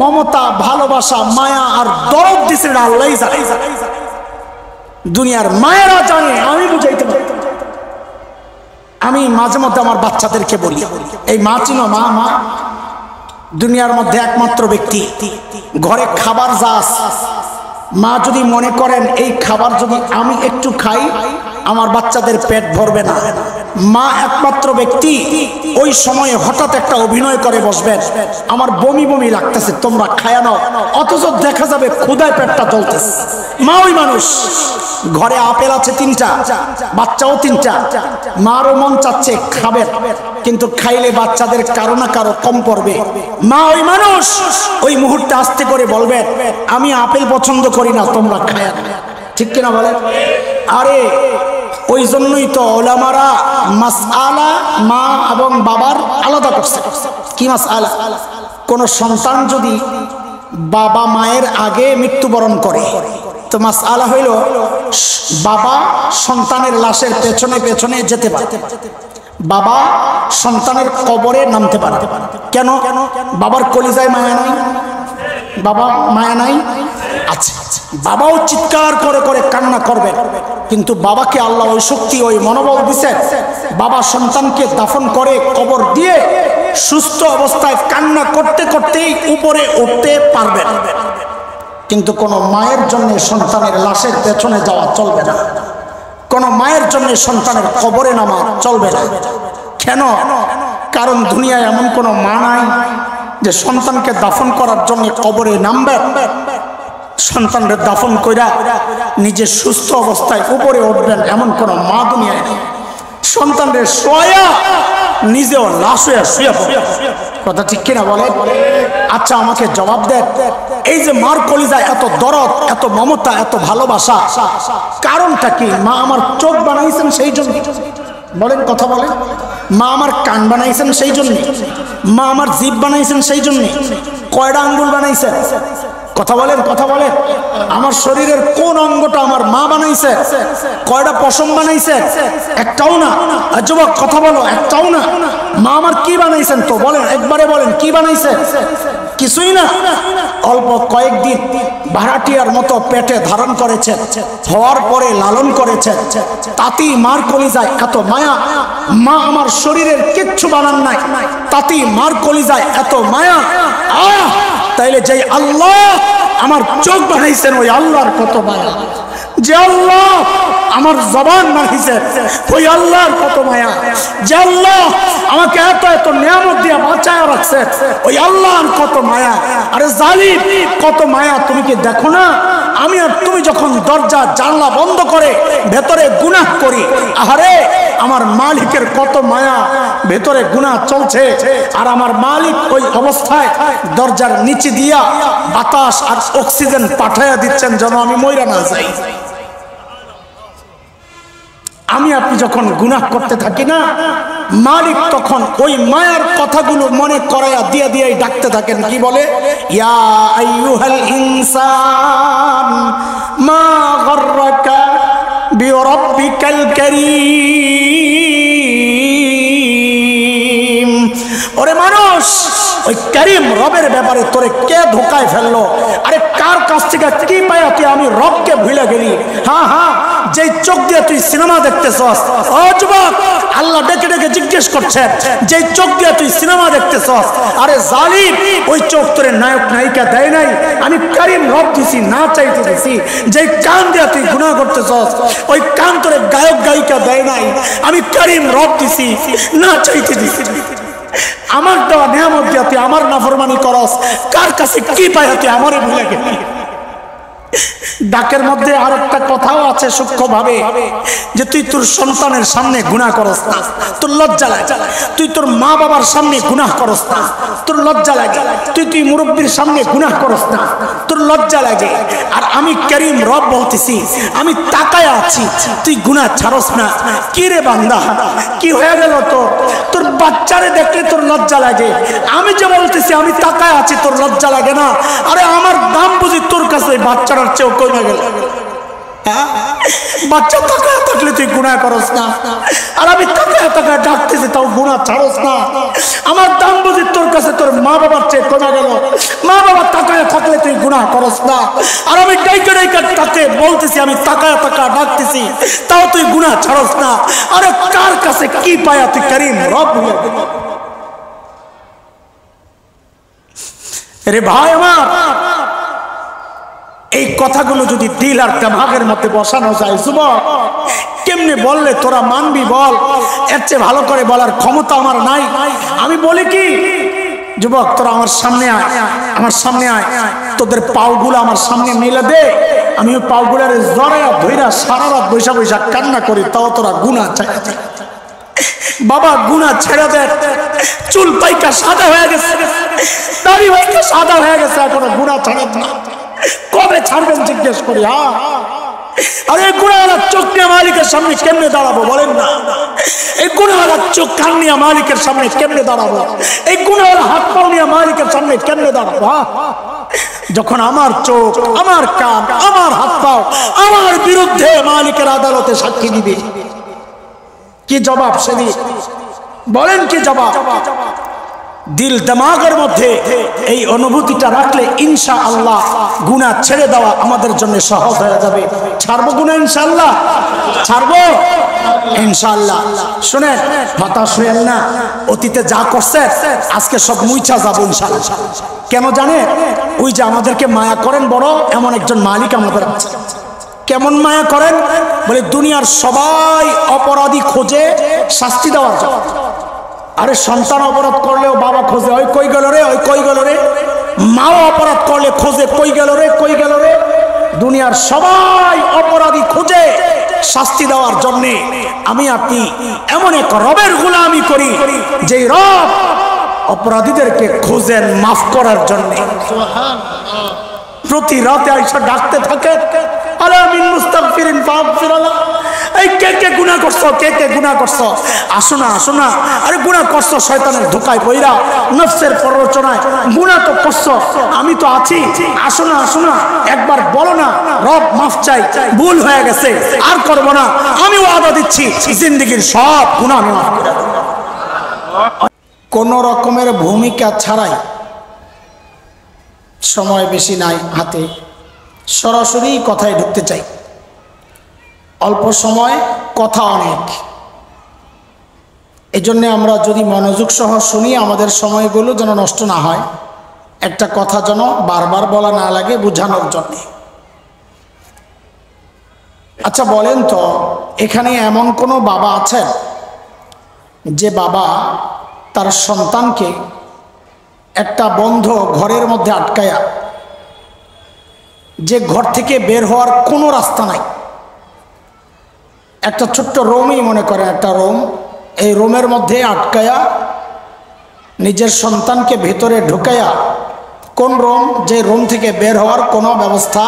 মমতা, ভালোবাসা, মায়া আর দরদ দিছে আল্লাহই জানে। দুনিয়ার মায়েরা জানে, আমি বুঝাইতে পারি। আমি মাঝে মধ্যে আমার বাচ্চাদেরকে বলি, এই মা চিনো, মা মা দুনিয়ার মধ্যে একমাত্র ব্যক্তি, ঘরে খাবার যা মা যদি মনে করেন এই খাবার যদি আমি একটু খাই আমার বাচ্চাদের পেট ভরবে না, মা একমাত্র ব্যক্তি ওই সময়ে হঠাৎ একটা অভিনয় করে বসবেন, আমার বমি বমি লাগতেছে, তোমরা খায়া নাও, অথচ দেখা যাবে ক্ষুধায় পেটটা জ্বলতেছে। মা ওই মানুষ, ঘরে আপেল আছে 3টা, বাচ্চাও 3টা, মারও মন চাচ্ছে খাবেন, কিন্তু খাইলে বাচ্চাদের কারো না কারো কম পড়বে। মা ওই মানুষ, ওই মুহূর্তে আস্তে করে বলবেন আমি আপেল পছন্দ করি না, তোমরা খায়া, ঠিক কিনা বলেন? আরে ওই জন্যই তো ওলামারা মাসআলা মা এবং বাবার আলাদা করছে। কি মাসআলা? কোন সন্তান যদি বাবা মায়ের আগে মৃত্যুবরণ করে তো মাসআলা হইল বাবা সন্তানের লাশের পেছনে পেছনে যেতে পারে, বাবা সন্তানের কবরে নামতে পারে। কেন? বাবার কলিজায় মায়া নাই, বাবা মায়া নাই, আচ্ছা বাবাও চিৎকার করে করে কান্না করবে, কিন্তু বাবাকে আল্লাহ ওই শক্তি ওই মনোবল দিচ্ছেন, বাবা সন্তানকে দাফন করে কবর দিয়ে সুস্থ অবস্থায় কান্না করতে করতেই উপরে উঠতে পারবেন। কিন্তু কোন মায়ের জন্য সন্তানের লাশের পেছনে যাওয়া চলবে না, কোন মায়ের জন্য সন্তানের কবরে নামা চলবে না। কেন? কারণ দুনিয়ায় এমন কোন মা নাই যে সন্তানকে দাফন করার জন্য কবরে নামবে, সন্তানদের দাফন কইরা নিজে সুস্থ অবস্থায় উপরে উঠবেন এমন কোন মা দুনিয়ায় নেই। সন্তানদের শোয়া নিজেও লাশ হয়ে শুয়ে পড়ে, কথা ঠিক কিনা বলে? আচ্ছা আমাকে জবাব দেন, এই যে মার কলিজায় এত দরদ, এত মমতা, এত ভালোবাসা, কারণটা কি? মা আমার চোখ বানাইছেন সেই জন্য, বলেন কথা বলেন। মা আমার কান বানাইছেন সেই জন্য, মা আমার জিভ বানাইছেন সেই জন্য, কয়টা আঙ্গুল বানাইছেন? কথা বলেন, কথা বলেন। আমার শরীরের কোন অঙ্গটা আমার মা বানাইছে? কয়টা পশম বানাইছে? একটাও না। যুবক কথা বলো, একটাও না। মা আমার কি বানাইছেন তো বলেন, একবারে বলেন কি বানাইছে? কিছুই না। অল্প কয়েকদিন ভাড়াটিয়ার মতো পেটে ধারণ করেছেন, হওয়ার পরে লালন করেছেন, তাতেই মার কলিজায় এত মায়া। মা আমার শরীরের কিচ্ছু বানান নাই, তাতেই মার কলিজায় এত মায়া। তাইলে যে আল্লাহ আমার চোখ বানাইছেন ওই আল্লাহর কত মায়া, যে আল্লাহ আমার জবান বানাইছেন ওই আল্লাহর কত মায়া, যে আল্লাহ আমাকে এত এত নিয়ামত দিয়ে বাঁচায় রাখছে ওই আল্লাহর কত মায়া। আরে জালিম, কত মায়া তুমি কি দেখো না? আমি আর তুমি যখন দরজা জানলা বন্ধ করে ভেতরে গুনাহ করি, আহারে আমার মালিকের কত মায়া, ভেতরে গুনাহ চলছে আর আমার মালিক ওই অবস্থায় দরজার নিচে দিয়া বাতাস আর অক্সিজেন পাঠাইয়া দিচ্ছেন যেন আমি মইরা না যাই। আমি আপনি যখন গুনাহ করতে থাকি না, মালিক তখন ওই মায়ার কথাগুলো মনে করাইয়া দিয়ে দিয়েই ডাকতে থাকেন। কি বলে? ইয়া আইয়ুহাল ইনসান মা গাররাকা বিরাব্বিকাল কারীম। ওরে মানুষ, ওই কারীম রবের ব্যাপারে তোরে কে ধোকায় ফেললো? আরে কার কাছ থেকে কি পায়া তুই আমি রবকে ভুলে গেলি? হ্যাঁ হ্যাঁ, যে চোখ দিয়ে তুই সিনেমা দেখতেছস, ও যুবক আল্লাহ ডেকে ডেকে জিজ্ঞেস করছেন, যে চোখ দিয়ে তুই সিনেমা দেখতেছস, আরে জালিম ওই চোখ তোরে নায়ক নায়িকা দেয় নাই, আমি কারীম রব দিছি, না চাইতে দিছি। যে কান দিয়ে তুই গুনাহ করতেছস, ওই কান তোরে গায়ক গায়িকা দেয় নাই, আমি কারীম রব দিছি, না চাইতে দিছি। আমার দেওয়া নিয়ামত দিয়া তুই আমার নাফরমানি করস, কার কাছে কি পায় তুই আমারে ভুলে গেলি? ডাকের মধ্যে আর একটা কথাও আছে সূক্ষ্ম ভাবে, যে তুই তোর সন্তানের সামনে গুনাহ করস না, তোর লজ্জা লাগে। তুই তোর মা বাবার সামনে গুনাহ করস না, তোর লজ্জা লাগে। তুই মুরব্বীর সামনে গুনাহ করস না, তোর লজ্জা লাগে। আর আমি কারীম রব বলতেছি, আমি তাকায় আছি, তুই গুনাহ ছাড়স না। কি রে বান্দা, কি হয়ে গেল তোর? তোর বাচ্চারে দেখলে তোর লজ্জা লাগে, আমি যে বলতেছি আমি তাকায় আছি, তোর লজ্জা লাগে না? আরে আমার দাম বুঝি তোর কাছে বাচ্চার চেয়েও কমে গেল। বাচ্চা তাকায় থাকলে তুই গুনাহ করস না, আর আমি তাকায় তাকায় ডাকতেছি তাও গুনাহ ছাড়স না। আমার দাম বুঝি তোর কাছে তোর মা বাবার চেয়ে কমে গেল। মা বাবা গুনাহ করস না, আর আমি ডাইকা ডাইকা তাকে বলতেছি, আমি তাকায় তাকা ডাকতেছি, তাও তুই গুনাহ ছাড়স না। আরে কার কাছে কি পায়া তুই করিম রব হইয়া গেলি? রে ভাই আমার, এই কথাগুলো যদি দিল আর দিমাগের মধ্যে বসানো যায়, যুবক কেমনে বললে তোরা মানবি বল? এর চেয়ে ভালো করে বলার ক্ষমতা আমার নাই। আমি বলি কি, যুবক তোরা আমার সামনে আয়, আমার সামনে আয়, তোদের পাওগুলো আমার সামনে মেলে দে, আমি ওই পাওগুলার জড়াইয়া ধইরা সারা রাত বৈশা বৈশা কান্না করি, তাও তোরা গুনাহ চাই। বাবা গুনাহ ছেড়ে দে, চুল পাইকা সাদা হয়ে গেছে, দাড়ি পাইকা সাদা হয়ে গেছে, এখনো গুনাহ ছাড়েন না, কবে ছাড়বেন জিজ্ঞেস করি? হ্যাঁ, আরে এই গুনাহগার চোখ নিয়ে মালিকের সামনে কেমনে দাঁড়াবো বলেন না? এই গুনাহগার চোখ কান নিয়ে মালিকের সামনে কেমনে দাঁড়াবো? এই গুনাহগার হাত পাও নিয়ে মালিকের সামনে কেমনে দাঁড়াবো? যখন আমার চোখ, আমার কান, আমার হাত পাও আমার বিরুদ্ধে মালিকের আদালতে সাক্ষী দিবে, কি জবাব সেদিন? বলেন কি জবাব? দিল দিমাগের মধ্যে এই অনুভূতিটা রাখলে ইনশাআল্লাহ গুনাহ ছেড়ে দেওয়া আমাদের জন্য সহজ হয়ে যাবে। ছাড়বো গুনাহ ইনশাআল্লাহ, ছাড়বো ইনশাআল্লাহ। শুনেন, হতাশ হয়েন না, অতীতে যা করছে আজকে সব মুইছা যাবো ইনশাআল্লাহ। কেন জানে? ওই যে আমাদেরকে মায়া করেন বড় এমন একজন মালিক আমাদের আছে। কেমন মায়া করেন? বলে দুনিয়ার সবাই অপরাধী খোঁজে শাস্তি দেওয়ার জন্য। আরে সন্তান অপরাধ করলেও বাবা খোঁজে, ওই কই গেল রে, ওই কই গেল রে। মাও অপরাধ করলে খোঁজে, কই গেল রে, কই গেল রে। দুনিয়ার সবাই অপরাধী খোঁজে শাস্তি দেওয়ার জন্যে। আমি আপনি এমন এক রবের গোলামি করি যে রব অপরাধীদেরকে খোঁজেন মাফ করার জন্যে। প্রতি রাতে আইসা ডাকতে থাকে, আলামিন মুস্তাগফিরিন ফাগফিরাল্লাহ। এই কে কে গুনাহ করছো, কে কে গুনাহ করছো, আসো না আসো না। আরে গুনাহ করছো শয়তানের ধোকায় পইরা, নফসের প্ররোচনায় গুনাহ তো করছো, আমি তো আছি, আসো না আসো না, একবার বলো না রব মাফ চাই, ভুল হয়ে গেছে, আর করব না। আমি ওয়াদা দিচ্ছি জিন্দেগীর সব গুনাহ আমি মাফ করে দেব। কোন রকমের ভূমিকা ছাড়াই, সময় বেশি নাই হাতে, সরাসরি কথায় ঢুকতে চাই। অল্প সময়, কথা অনেক, এই জন্য আমরা যদি মনোযোগ সহ শুনি আমাদের সময়গুলো যেন নষ্ট না হয়, একটা কথা যেন বারবার বলা না লাগে, বোঝানোর জন্য। আচ্ছা বলেন তো, এখানে এমন কোনো বাবা আছেন যে বাবা তার সন্তানকে একটা বন্ধ ঘরের মধ্যে আটকায়া, যে ঘর থেকে বের হওয়ার কোনো রাস্তা নাই, একটা ছোট্ট রুমই মনে করে, একটা রুম, এই রুমের মধ্যে আটকায়া নিজের সন্তানকে ভেতরে ঢুকায়া, কোন রুম, যে রুম থেকে বের হওয়ার কোনো ব্যবস্থা,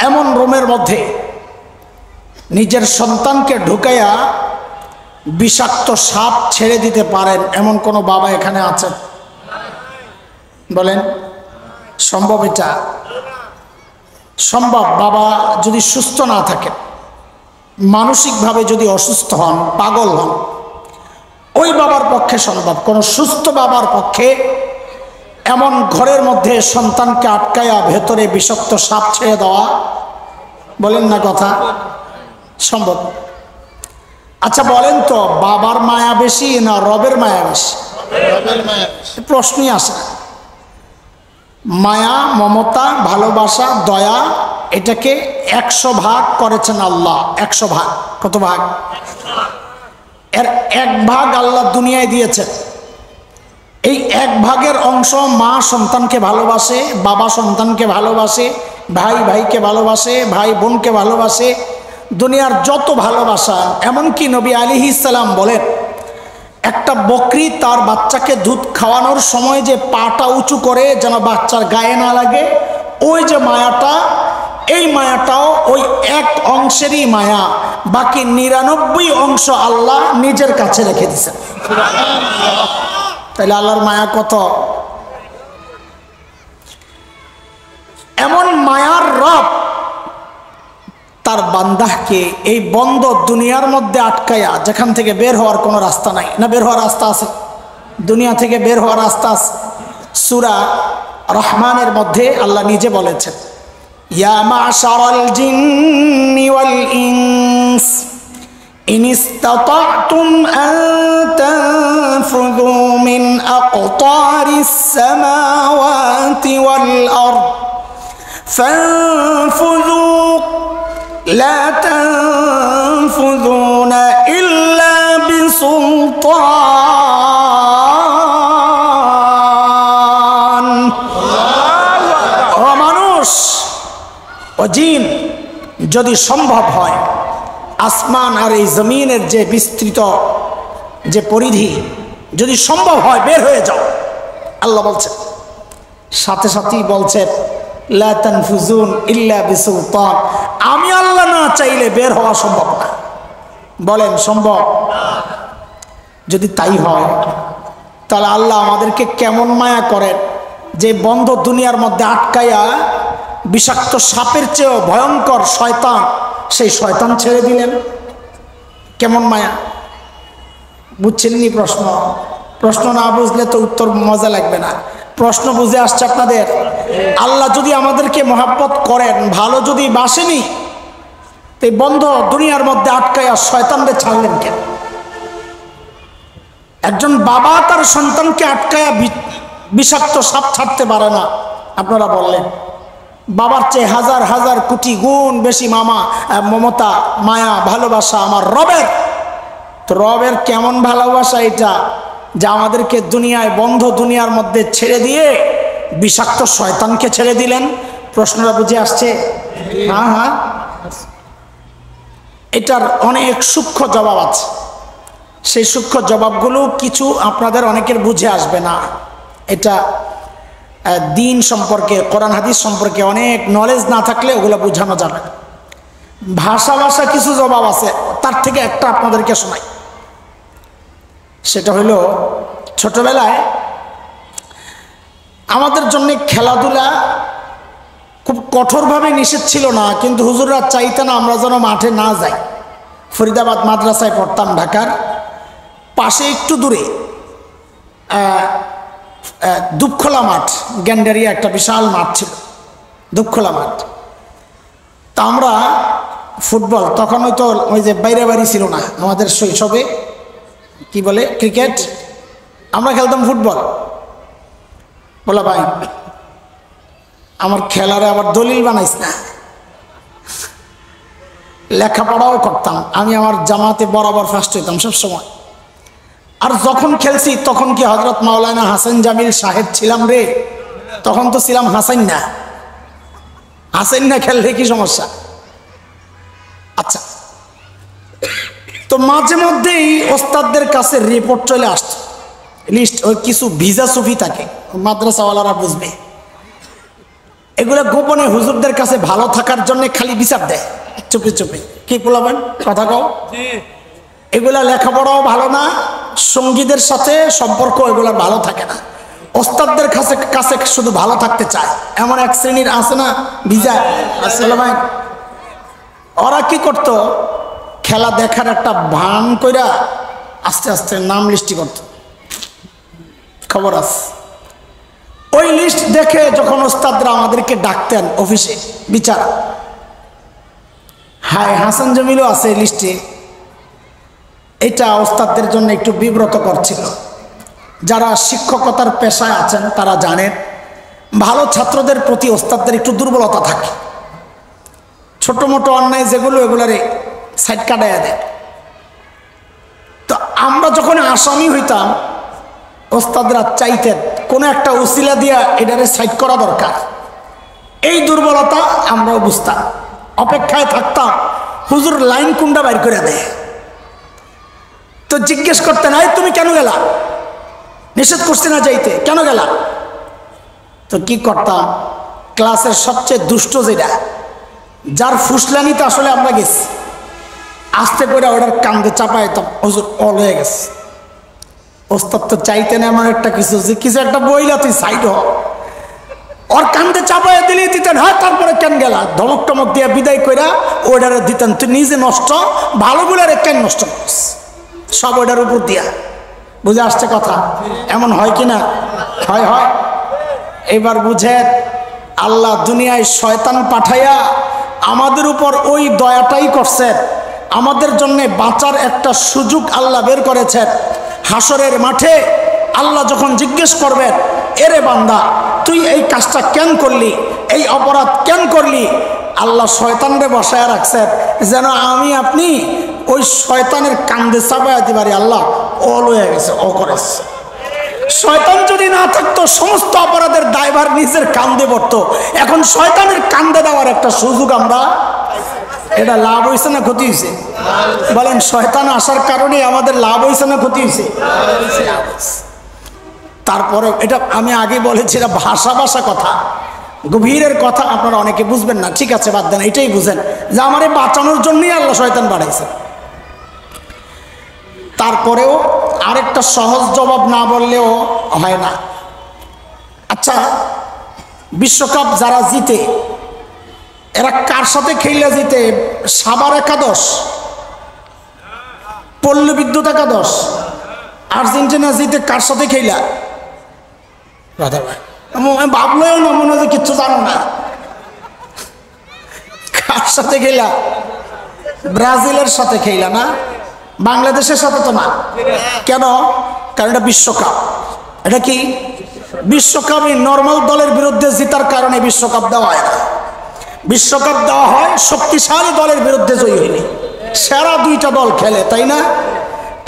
এমন রুমের মধ্যে নিজের সন্তানকে ঢুকায়া বিষাক্ত সাপ ছেড়ে দিতে পারেন এমন কোনো বাবা এখানে আছেন? বলেন সম্ভব? এটা সম্ভব। বাবা যদি সুস্থ না থাকেন, মানসিকভাবে যদি অসুস্থ হন, পাগল হন, ওই বাবার পক্ষে সম্ভব। কোনো সুস্থ বাবার পক্ষে এমন ঘরের মধ্যে সন্তানকে আটকায়া ভেতরে বিষাক্ত সাপ ছেড়ে দেওয়া, বলেন না কথা, সম্ভব। আচ্ছা বলেন তো, বাবার মায়া বেশি না রবের মায়া বেশি? প্রশ্নই আসে। মায়া, মমতা, ভালোবাসা, দয়া, এটাকে 100 ভাগ করেছেন আল্লাহ। 100 ভাগ। কত ভাগ? এর 1 ভাগ আল্লাহ দুনিয়ায় দিয়েছেন। এই 1 ভাগের অংশ মা সন্তানকে ভালোবাসে, বাবা সন্তানকে ভালোবাসে, ভাই ভাইকে ভালোবাসে, ভাই বোনকে ভালোবাসে, দুনিয়ার যত ভালোবাসা। এমনকি নবী আলাইহিস সালাম বলেন, একটা বকরি তার বাচ্চাকে দুধ খাওয়ানোর সময় যে পাটা উঁচু করে যেন বাচ্চার গায়ে না লাগে, ওই যে মায়াটা, এই মায়াটাও ওই 1 অংশেরই মায়া। বাকি 99 অংশ আল্লাহ নিজের কাছে রেখে দিয়েছেন। তাহলে আল্লাহর মায়া কত? এমন মায়ার রব তার বান্দাকে এই বন্ধ দুনিয়ার মধ্যে আটকায়া, যেখান থেকে বের হওয়ার কোনো রাস্তা নাই। না বের হওয়ার রাস্তা আছে? দুনিয়া থেকে বের হওয়ার রাস্তা আছে। সূরা রহমানের মধ্যে আল্লাহ নিজে বলেছেন, ইয়া মাশারাল জিন্নি ওয়াল ইনস ইন ইসতাতা'তুম আন তানফুযু মিন আকতারিস সামাওয়াতি ওয়াল আরদ ফানফুযু লা তানফুযুনা ইল্লা বিসুলতান। ও মানুষ ও জিন, যদি সম্ভব হয় আসমান আর এই জমিনের যে বিস্তৃত যে পরিধি, যদি সম্ভব হয় বের হয়ে যাও। আল্লাহ বলছেন, সাথে সাথেই বলছেন লা তানফুজুন ইল্লা বিসুলতান, আমি আল্লাহ না চাইলে বের হওয়া সম্ভব না। বলেন সম্ভব? যদি তাই হয় তাহলে আল্লাহ আমাদেরকে কেমন মায়া করেন যে বন্ধ দুনিয়ার মধ্যে আটকাইয়া বিষাক্ত সাপের চেয়েও ভয়ঙ্কর শয়তান, সেই শয়তান ছেড়ে দিলেন। কেমন মায়া! বুঝছেননি প্রশ্ন? প্রশ্ন না বুঝলে তো উত্তর মজা লাগবে না। প্রশ্ন বুঝে আসছে আপনাদের? আল্লাহ যদি আমাদেরকে মহাব্বত করেন, ভালো যদি বাসেনি, এই বন্ধ দুনিয়ার মধ্যে আটকাইয়া শয়তানদের ছাড়লেন কেন? একজন বাবা তার সন্তানকে আটকায়া বিষাক্ত সাপ ছাড়তে পারে না, আপনারা বললেন। বাবার চেয়ে হাজার হাজার কোটি গুণ বেশি মমতা, মায়া, ভালোবাসা আমার রবের। তো রবের কেমন ভালোবাসা এটা যে আমাদেরকে দুনিয়ায় বন্ধ দুনিয়ার মধ্যে ছেড়ে দিয়ে বিষাক্ত শয়তানকে ছেড়ে দিলেন। প্রশ্নটা বুঝে আসছে? হ্যাঁ হ্যাঁ, এটার অনেক সূক্ষ্ম জবাব আছে। সেই সূক্ষ্ম জবাবগুলো কিছু আপনাদের অনেকের বুঝে আসবে না। এটা দিন সম্পর্কে, কোরআন হাদিস সম্পর্কে অনেক নলেজ না থাকলে ওগুলো বোঝানো যাবে না। ভাষা কিছু জবাব আছে, তার থেকে একটা আপনাদেরকে শোনাই। সেটা হলো, ছোটবেলায় আমাদের জন্য খেলাধুলা খুব কঠোরভাবে নিষেধ ছিল না, কিন্তু হুজুররা চাইতেন আমরা যেন মাঠে না যাই। ফরিদাবাদ মাদ্রাসায় পড়তাম, ঢাকার পাশে একটু দূরে দুপখোলা মাঠ, গ্যান্ডারিয়া একটা বিশাল মাঠ ছিল, দুপখোলা মাঠ। তা আমরা ফুটবল, তখন হয়তো ওই যে বাইরে বাড়ি ছিল না আমাদের শৈশবে, কি বলে ক্রিকেট, আমরা খেলতাম ফুটবল। বলা ভাই আমার খেলারে আবার দলিল বানাইস না। লেখাপড়াও করতাম আমি, আমার জামাতে বরাবর ফার্স্ট হইতাম সবসময়। আর যখন খেলছি তখন কি হজরত মাওলানা হাসান জামিল সাহেব ছিলাম রে? তখন তো ছিলাম হাসান না। হাসান না খেললে কি সমস্যা? আচ্ছা, তো মাঝে মধ্যেই ওস্তাদদের কাছে রিপোর্ট চলে আসতো, লিস্ট, ওই কিছু ভিজা সুফি থাকে, মাদ্রাসাওয়ালারা বুঝবে। এগুলো গোপনে হুজুরদের কাছে ভালো থাকার জন্য খালি বিচার দেয় চুপে চুপে। কি বলবেন? কথা কও। এগুলা লেখাপড়াও ভালো না, সঙ্গীদের সাথে সম্পর্ক এগুলা ভালো থাকে না। ওস্তাদদের কাছে শুধু ভালো থাকতে চায়, এমন এক শ্রেণীর আছে না ভিজা। আসলে ভাই ওরা কি করতো, খেলা দেখার একটা ভান কইরা আস্তে আস্তে নাম লিস্টি করতো, খবর আছে। ওই লিস্ট দেখে যখন ওস্তাদরা আমাদেরকে ডাকতেন অফিসে বিচার, হায় হাসান জামিলও আছে লিস্টে, এটা ওস্তাদদের জন্য একটু বিব্রত করছিল। যারা শিক্ষকতার পেশায় আছেন তারা জানেন, ভালো ছাত্রদের প্রতি ওস্তাদদের একটু দুর্বলতা থাকে। ছোট মোটো অন্যায় যেগুলো, এগুলারে সাইড কাটাইয়া দেয়। তো আমরা যখন আসামি হইতাম, ওস্তাদরা চাইতেন কোনো একটা উসিলা দিয়া এটারে সাইড করা দরকার। এই দুর্বলতা আমরাও বুঝতাম, অপেক্ষায় থাকতাম হুজুর লাইন কুন্ডা বাইর করে দেয়। তো জিজ্ঞেস করতেন, এই তুমি কেন গেলা? নিষেধ করছি না যাইতে, কেন গেলা? তো কি করতাম, ক্লাসের সবচেয়ে দুষ্ট যেটা, যার ফুসলানিতে আসলে আমরা গেছি, আস্তে করে ওটার কান্দে চাপাইতাম, হুজুর অল হয়ে গেছে। ওস্তাদ তো চাইতেন এমন একটা কিছু, যে কিছু একটা বইলা তুই সাইড হ, ওর কান্দে চাপাইয়া দিলে দিতেন, হ্যাঁ তারপরে কেন গেলা, ধমক টমক দিয়া বিদায় কইরা ওইটারে দিতেন, তুই নিজে নষ্ট, ভালো বলে কেন নষ্ট করিস, সব ওইটার উপর দিয়া। বুঝে আসছে কথা? এমন হয় কি না? হয় হয়। এবার বুঝেন, আল্লাহ দুনিয়ায় শয়তান পাঠাইয়া আমাদের উপর ওই দয়াটাই করছেন, আমাদের জন্য বাঁচার একটা সুযোগ আল্লাহ বের করেছেন। হাসরের মাঠে আল্লাহ যখন জিজ্ঞেস করবেন, এরে বান্দা তুই এই কাজটা কেন করলি, এই অপরাধ কেন করলি, আল্লাহ শয়তানরে বসায় রাখছেন যেন আমি আপনি ওই শয়তানের কান্দে চাপাইয়া দিতে পারি। আল্লাহ ও লয়ে গেছে, ও করেছে। শয়তান যদি না থাকতো সমস্ত অপরাধের দায়ভার নিজের কান্দে পড়তো। এখন শয়তানের কান্দে দেওয়ার একটা সুযোগ আমরা, এটা লাভ হয়েছে না ক্ষতি হয়েছে? বলেন, শয়তান আসার কারণে আমাদের লাভ হয়েছে না ক্ষতি হয়েছে? তারপরে এটা আমি আগে বলেছি, এটা ভাষা কথা, গভীরের কথা, আপনারা অনেকে বুঝবেন না, ঠিক আছে বাদ দেন, এটাই বুঝেন যে আমারে বাঁচানোর জন্যই আল্লাহ শয়তান বাড়াইছে। তারপরেও আরেকটা সহজ জবাব না বললেও হয় না। আচ্ছা, বিশ্বকাপ যারা জিতে এরা কার সাথে খেললে জিতে? সাবার একাদশ, পল্লী বিদ্যুৎ একাদশ। আর্জেন্টিনা জিতে কার সাথে খেলা? রাধা ভাই ভাবলেও না, মনে হয় কিচ্ছু জানো না। কার সাথে খেলা? ব্রাজিলের সাথে খেলা না, বাংলাদেশের সাথে তো না। কেন? কারণ এটা বিশ্বকাপ। এটা কি বিশ্বকাপে নর্মাল দলের বিরুদ্ধে জিতার কারণে বিশ্বকাপ দেওয়া হয় না। বিশ্বকাপ দেওয়া হয় শক্তিশালী দলের বিরুদ্ধে জয়ী হইলে, সেরা দুইটা দল খেলে, তাই না?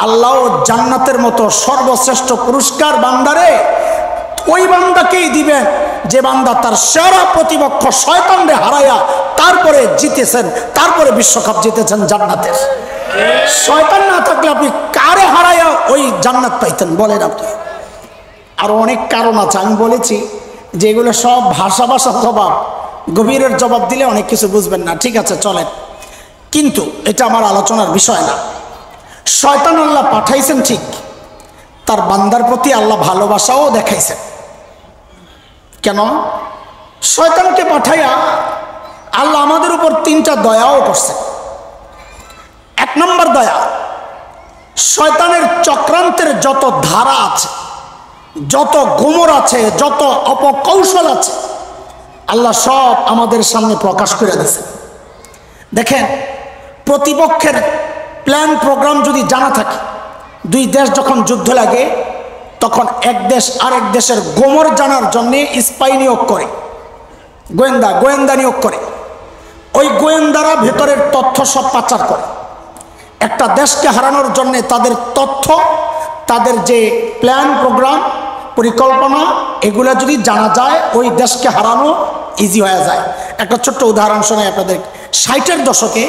আল্লাহ জান্নাতের মতো সর্বশ্রেষ্ঠ পুরস্কার বান্দারে ওই বান্দাকেই দিবেন যে বান্দা তার সেরা প্রতিপক্ষ শয়তানরে হারাইয়া তারপরে জিতেছেন, তারপরে বিশ্বকাপ জিতেছেন জান্নাতের। শয়তান না থাকলে আপনি কারে হারাইয়া ওই জান্নাত পাইতেন বলেন আপনি? আরো অনেক কারণ আছে, আমি বলেছি যে এগুলো সব ভাষা জবাব, গভীরের জবাব দিলে অনেক কিছু বুঝবেন না, ঠিক আছে চলেন। কিন্তু এটা আমার আলোচনার বিষয় না। শয়তান আল্লাহ পাঠাইছেন ঠিক, তার বান্দার প্রতি আল্লাহ ভালোবাসাও দেখাইছেন। কেন? শয়তানকে পাঠাইয়া আল্লাহ আমাদের উপর তিনটা দয়াও করছেন। এক নম্বর দয়া, শয়তানের চক্রান্তের যত ধারা আছে, যত গোমর আছে, যত অপকৌশল আছে, আল্লাহ সব আমাদের সামনে প্রকাশ করে দিয়েছেন। দেখেন, প্রতিপক্ষের প্ল্যান প্রোগ্রাম যদি জানা থাকে, দুই দেশ যখন যুদ্ধ লাগে তখন এক দেশ আরেক দেশের গোমর জানার জন্য স্পাই নিয়োগ করে, গোয়েন্দা নিয়োগ করে। ওই গোয়েন্দারা ভেতরের তথ্য সব পাচার করে। একটা দেশকে হারানোর জন্য তাদের তথ্য, তাদের যে প্ল্যান প্রোগ্রাম পরিকল্পনা, এগুলা যদি জানা যায় ওই দেশকে হারানো ইজি হয়ে যায়। একটা ছোট্ট উদাহরণ শোনাই আপনাদের। 60-এর দশকে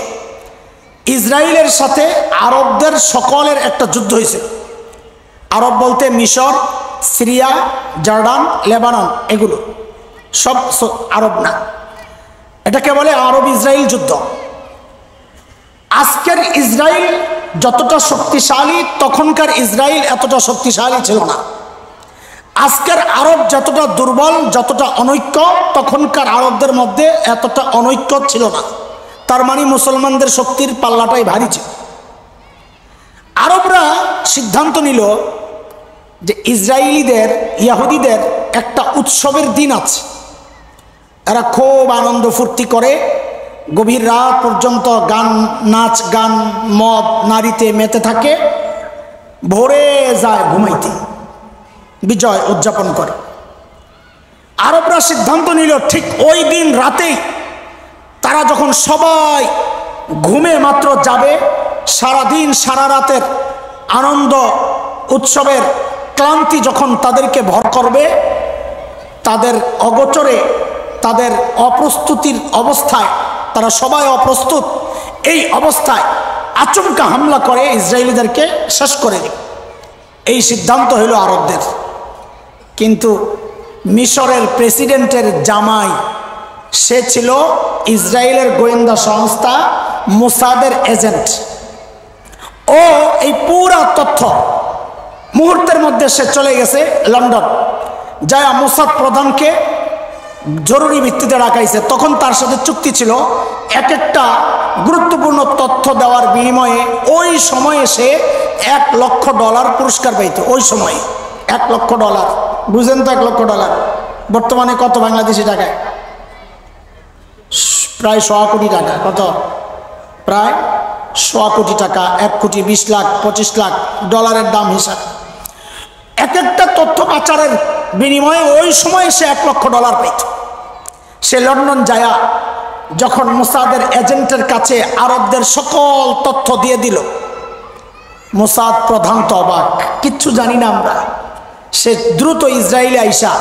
ইসরায়েলের সাথে আরবদের সকলের একটা যুদ্ধ হয়েছে। আরব বলতে মিশর, সিরিয়া, জর্ডান, লেবানন, এগুলো সব আরব না, এটাকে বলে আরব ইসরায়েল যুদ্ধ। আজকের ইসরায়েল যতটা শক্তিশালী, তখনকার ইসরায়েল এতটা শক্তিশালী ছিল না। আজকের আরব যতটা দুর্বল, যতটা অনৈক্য, তখনকার আরবদের মধ্যে এতটা অনৈক্য ছিল না। তার মানে মুসলমানদের শক্তির পাল্লাটাই ভারী ছিল। আরবরা সিদ্ধান্ত নিল যে ইসরায়েলিদের, ইয়াহুদিদের একটা উৎসবের দিন আছে, এরা খুব আনন্দ ফুর্তি করে, গভীর রাত পর্যন্ত গান, নাচ গান, মদ, নারীতে মেতে থাকে, ভোরে যায় ঘুমাইতে, বিজয় উদযাপন করে। আরবরা সিদ্ধান্ত নিল ঠিক ওই দিন রাতেই তারা যখন সবাই ঘুমে মাত্র যাবে, সারাদিন সারা রাতের আনন্দ উৎসবের ক্লান্তি যখন তাদেরকে ভর করবে, তাদের অগোচরে, তাদের অপ্রস্তুতির অবস্থায়, তারা সবাই অপ্রস্তুত, এই অবস্থায় আচমকা হামলা করে ইসরায়েলিদেরকে শেষ করে দেবে। এই সিদ্ধান্ত হইল আরবদের। কিন্তু মিশরের প্রেসিডেন্টের জামাই, সে ছিল ইসরায়েলের গোয়েন্দা সংস্থা মোসাদের এজেন্ট। ও এই পুরা তথ্য মুহূর্তের মধ্যে সে চলে গেছে লন্ডন, যায় মোসাদ প্রধানকে জরুরি ভিত্তিতে ডাকাইছে। তখন তার সাথে চুক্তি ছিল, এক একটা গুরুত্বপূর্ণ তথ্য দেওয়ার বিনিময়ে ওই সময়ে সে $1 লক্ষ পুরস্কার পাইত। ওই সময়ে $1 লক্ষ, বুঝেন তো? $1 লক্ষ বর্তমানে কত বাংলাদেশি টাকায়? প্রায় 100 কোটি টাকা। কত? প্রায় 100 কোটি টাকা, 1 কোটি 20 লাখ 25 লাখ ডলারের দাম হিসাব। এক একটা তথ্য পাচারের বিনিময়ে ওই সময় সে $1 লক্ষ পাইত। সে লন্ডন যায়া যখন মোসাদের এজেন্টের কাছে আরবদের সকল তথ্য দিয়ে দিল, মোসাদ প্রধান তো অবাক, কিচ্ছু জানি না আমরা। সে দ্রুত ইসরায়েলে আইসা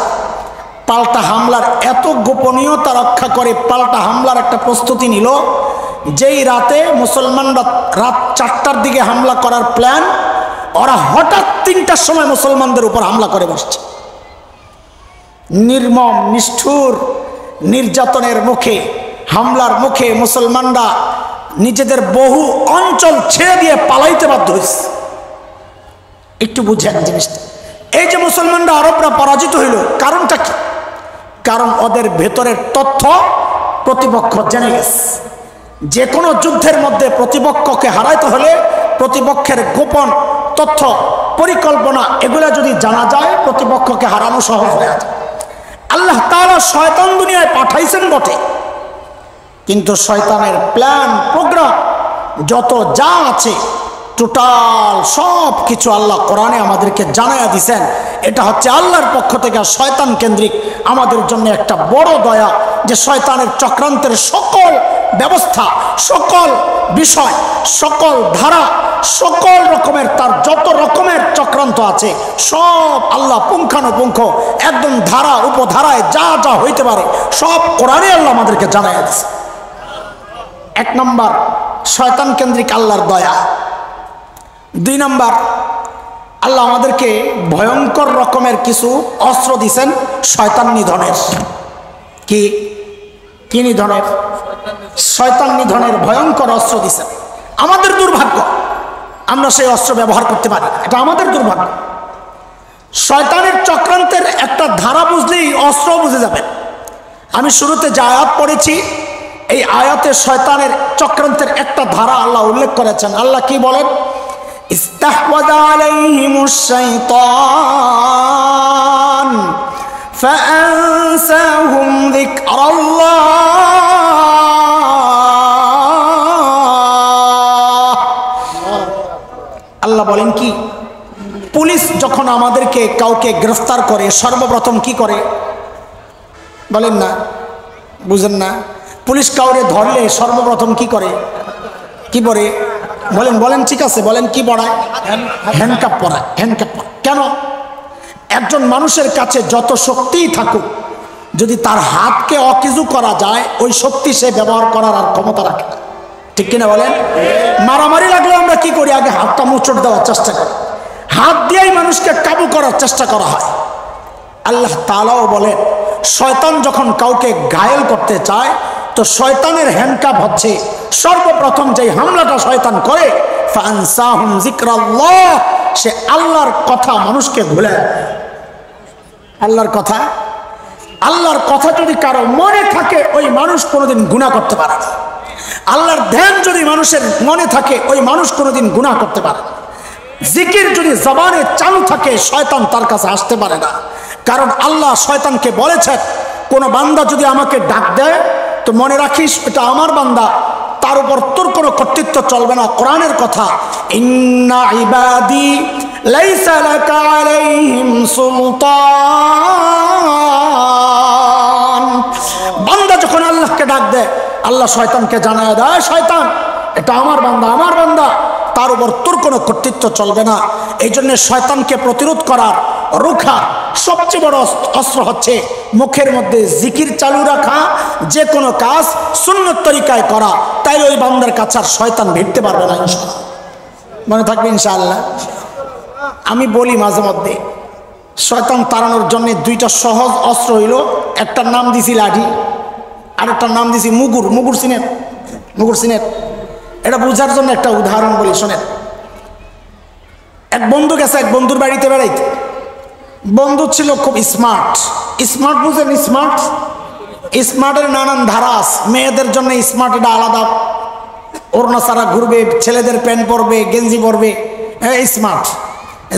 পাল্টা হামলার এত গোপনীয়তা রক্ষা করে পাল্টা হামলার একটা প্রস্তুতি নিল, যেই রাতে মুসলমানরা রাত 4টার দিকে হামলা করার প্ল্যান, ওরা হঠাৎ 3টার সময় মুসলমানদের উপর হামলা করে বসছে। নির্মম নিষ্ঠুর নির্যাতনের মুখে, হামলার মুখে মুসলমানরা নিজেদের বহু অঞ্চল ছেড়ে দিয়ে পালাইতে বাধ্য হয়েছে। একটু বুঝেন জিনিসটা। এই যে মুসলমানরা আরবরা পরাজিত হইল, কারণটা কি? কারণ ওদের ভেতরের তথ্য প্রতিপক্ষ জেনে গেছে। যে কোনো যুদ্ধের মধ্যে প্রতিপক্ষকে হারাইতে হলে প্রতিপক্ষের গোপন তথ্য, পরিকল্পনা এগুলা যদি জানা যায়, প্রতিপক্ষকে হারানো সহজ হয়ে যায়। আল্লাহ তাআলা শয়তান দুনিয়ায় পাঠাইছেন বটে, কিন্তু শয়তানের প্ল্যান প্রোগ্রাম যত যা আছে টোটাল সব কিছু আল্লাহ কোরআনে আমাদেরকে জানাইয়া দিছেন। এটা হচ্ছে আল্লাহর পক্ষ থেকে শয়তান কেন্দ্রিক আমাদের জন্য একটা বড় দয়া, যে শয়তানের চক্রান্তের সকল ব্যবস্থা, সকল বিষয়, সকল ধারা, সকল রকমের তার যত রকমের চক্রান্ত আছে সব আল্লাহ পুঙ্খানুপুঙ্খ একদম ধারা উপধারায় যা যা হইতে পারে সব কোরআনে আল্লাহ আমাদেরকে জানাইয়া দিছে। 1 নম্বর শয়তান কেন্দ্রিক আল্লাহর দয়া। 2 নম্বর, আল্লাহ আমাদেরকে ভয়ঙ্কর রকমের কিছু অস্ত্র দিছেন শয়তান নিধনের। কি নিধনের? শয়তান নিধনের ভয়ঙ্কর অস্ত্র দিছেন। আমাদের দুর্ভাগ্য আমরা সেই অস্ত্র ব্যবহার করতে পারি, এটা আমাদের দুর্ভাগ্য। শয়তানের চক্রান্তের একটা ধারা বুঝলেই অস্ত্র বুঝে যাবে। আমি শুরুতে যে আয়াত পড়েছি, এই আয়াতে শয়তানের চক্রান্তের একটা ধারা আল্লাহ উল্লেখ করেছেন। আল্লাহ কি বলেন? ইস্তাহওয়াযা আলাইহিমুশ শাইতান ফাআনসাহুম যিকরাল্লাহ। আল্লাহ বলেন কি, পুলিশ যখন আমাদেরকে কাউকে গ্রেফতার করে সর্বপ্রথম কি করে বলেন না? বুঝেন না? পুলিশ কাউরে ধরলে সর্বপ্রথম কি করে? কি পরে? বলেন ঠিক আছে, বলেন কি পড়ায়? হ্যান্ডকাপ পরায়। হ্যান্ডকাপ পরায় কেন? একজন মানুষের কাছে যত শক্তিই থাকুক, যদি তার হাতকে অকিজু করা যায়, ওই শক্তি সে ব্যবহার করার আর ক্ষমতা রাখে না। ঠিক কিনা বলেন? মারামারি লাগলে আমরা কি করি? আগে হাতটা মুচড় দেওয়ার চেষ্টা করি, হাত দিয়েই মানুষকে কাবু করার চেষ্টা করা হয়। আল্লাহ তাআলাও বলেন, শয়তান যখন কাউকে ঘায়েল করতে চায়, তো শয়তানের হ্যান্ডকাপ হচ্ছে সর্বপ্রথম যে হামলাটা শয়তান করে, ফাআনসাহুম যিকরাল্লাহ, সে আল্লাহর কথা মানুষকে ভুলে। আল্লাহর কথা যদি কারো মনে থাকে, ওই মানুষ কোনোদিন গুনাহ করতে পারে না। আল্লাহর ধ্যান যদি মানুষের মনে থাকে, ওই মানুষ কোনোদিন গুনাহ করতে পারে না। জিকির যদি জবানে চালু থাকে, শয়তান তার কাছে আসতে পারে না। কারণ আল্লাহ শয়তানকে বলেছেন, কোন বান্দা যদি আমাকে ডাক দেয় তো মনে রাখিস এটা আমার বান্দা, তার উপর তোর কোনো কর্তৃত্ব চলবে না। কোরআনের কথা, ইন্না ইবাদি লাইসা লাকা আলাইহিম সুলতান। বান্দা যখন আল্লাহকে ডাক দেয়, আল্লাহ শয়তানকে জানায় দেয়, শয়তান এটা আমার বান্দা, তার উপর তোর কোনো কর্তৃত্ব চলবে না। এই জন্য শয়তানকে প্রতিরোধ করার, রোখা সবচেয়ে বড় অস্ত্র হচ্ছে মুখের মধ্যে জিকির চালু রাখা, যে কোনো কাজ সুন্নত তরিকায় করা। তাই ওই বান্দার কাছে আর শয়তান ভিড়তে পারবে না, ইনশাআল্লাহ। মনে থাকবে ইনশাআল্লাহ। আমি বলি মাঝে মধ্যে, শয়তান তাড়ানোর জন্য 2টা সহজ অস্ত্র হইল, একটার নাম দিছি লাঠি, আর একটার নাম দিছি মুগুর। মুগুর সিনেট। এটা বোঝার জন্য একটা উদাহরণ বলি, শোনেন। এক বন্ধু গেছে এক বন্ধুর বাড়িতে বেড়াইতে। বন্ধু ছিল খুব স্মার্ট। বুঝেন? স্মার্টের নানান ধারা আছে। মেয়েদের জন্য স্মার্ট এটা আলাদা, ওড়না ছাড়া ঘুরবে, ছেলেদের প্যান্ট পরবে, গেঞ্জি পরবে, স্মার্ট।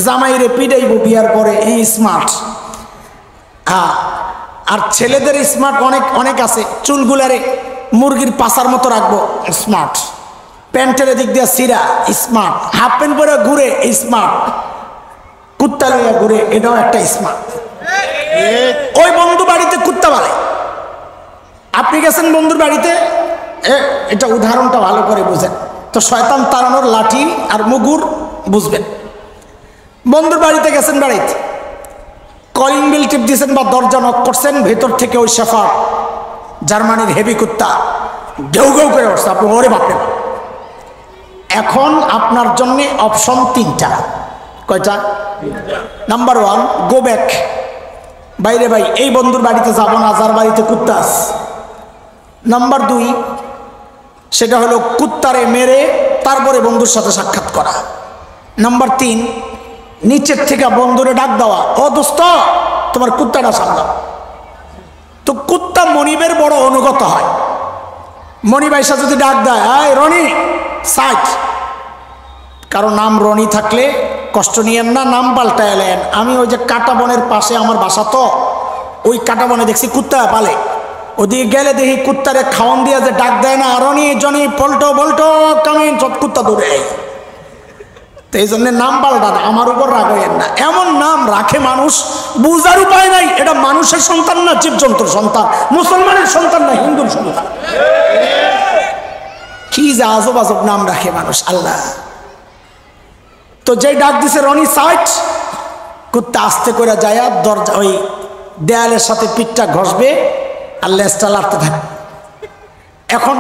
জামাইরে পিটাইব বিয়ার পরে, এই স্মার্ট। আর ছেলেদের স্মার্ট অনেক অনেক আছে, চুলগুলারে মুরগির পাছার মতো রাখবো, স্মার্ট। প্যান্টের দিক দিয়ে সিরা, স্মার্ট। হাফ প্যান্ট পরে ঘুরে, স্মার্ট। কুত্তা লইয়া ঘুরে, এটাও একটা স্মার্ট। ওই বন্ধু বাড়িতে কুত্তা পালে, আপনি গেছেন বন্ধুর বাড়িতে, এটা উদাহরণটা ভালো করে বুঝেন তো, শয়তান তাড়ানোর লাঠি আর মুগুর বুঝবেন। বন্ধুর বাড়িতে গেছেন, বাড়িতে কলিং বেল টিপ দিয়েছেন বা দরজা নক করছেন, ভেতর থেকে ওই শেফার্ড জার্মানির হেভি কুত্তা ঘেউ ঘেউ করে উঠছে, আপনি ওরে বাপরে। এখন আপনার জন্য অপশন তিনটা। কয়টা? নাম্বার 1, গো ব্যাক, বাইরে ভাই এই বন্ধুর বাড়িতে যাব না, যার বাড়িতে কুত্তা আছে। নাম্বার 2, সেটা হলো কুত্তারে মেরে তারপরে বন্ধুর সাথে সাক্ষাৎ করা। নাম্বার 3, নিচের থেকে বন্ধুরে ডাক দেওয়া, ও দোস্ত তোমার কুত্তাটা সামলাও। তো কুত্তা মনিবের বড় অনুগত হয়। মনিব আইসা যদি ডাক দেয়, আয় রনি সাইড, কারো নাম রনি থাকলে কষ্ট নিয়েন না, নাম পাল্টা এলেন। আমি ওই যে কাটা বনের পাশে আমার বাসা, তো ওই কাটা বনে দেখছি কুত্তা পালে, ওদিকে গেলে দেখি কুত্তারে খাওয়ান দিয়া যে ডাক দেয় না, রনি জনি পল্টো বল্টো কামিন, সব কুত্তা দৌড়ে। তো এই জন্য নাম পাল্টান, আমার উপর রাগ হইয়েন না। এমন নাম রাখে মানুষ, বুঝার উপায় নাই এটা মানুষের সন্তান না জীবজন্তুর সন্তান, মুসলমানের সন্তান না হিন্দুর সন্তান। কি যে আজব আজব নাম রাখে মানুষ, আল্লাহ। তো যেই ডাক দিছে রনি সাইট, কুত্তা আস্তে করে যায় দরজা ওই দেয়ালের সাথে পিঠটা ঘষবে আর লেজটা লাড়তে থাকবে। এখন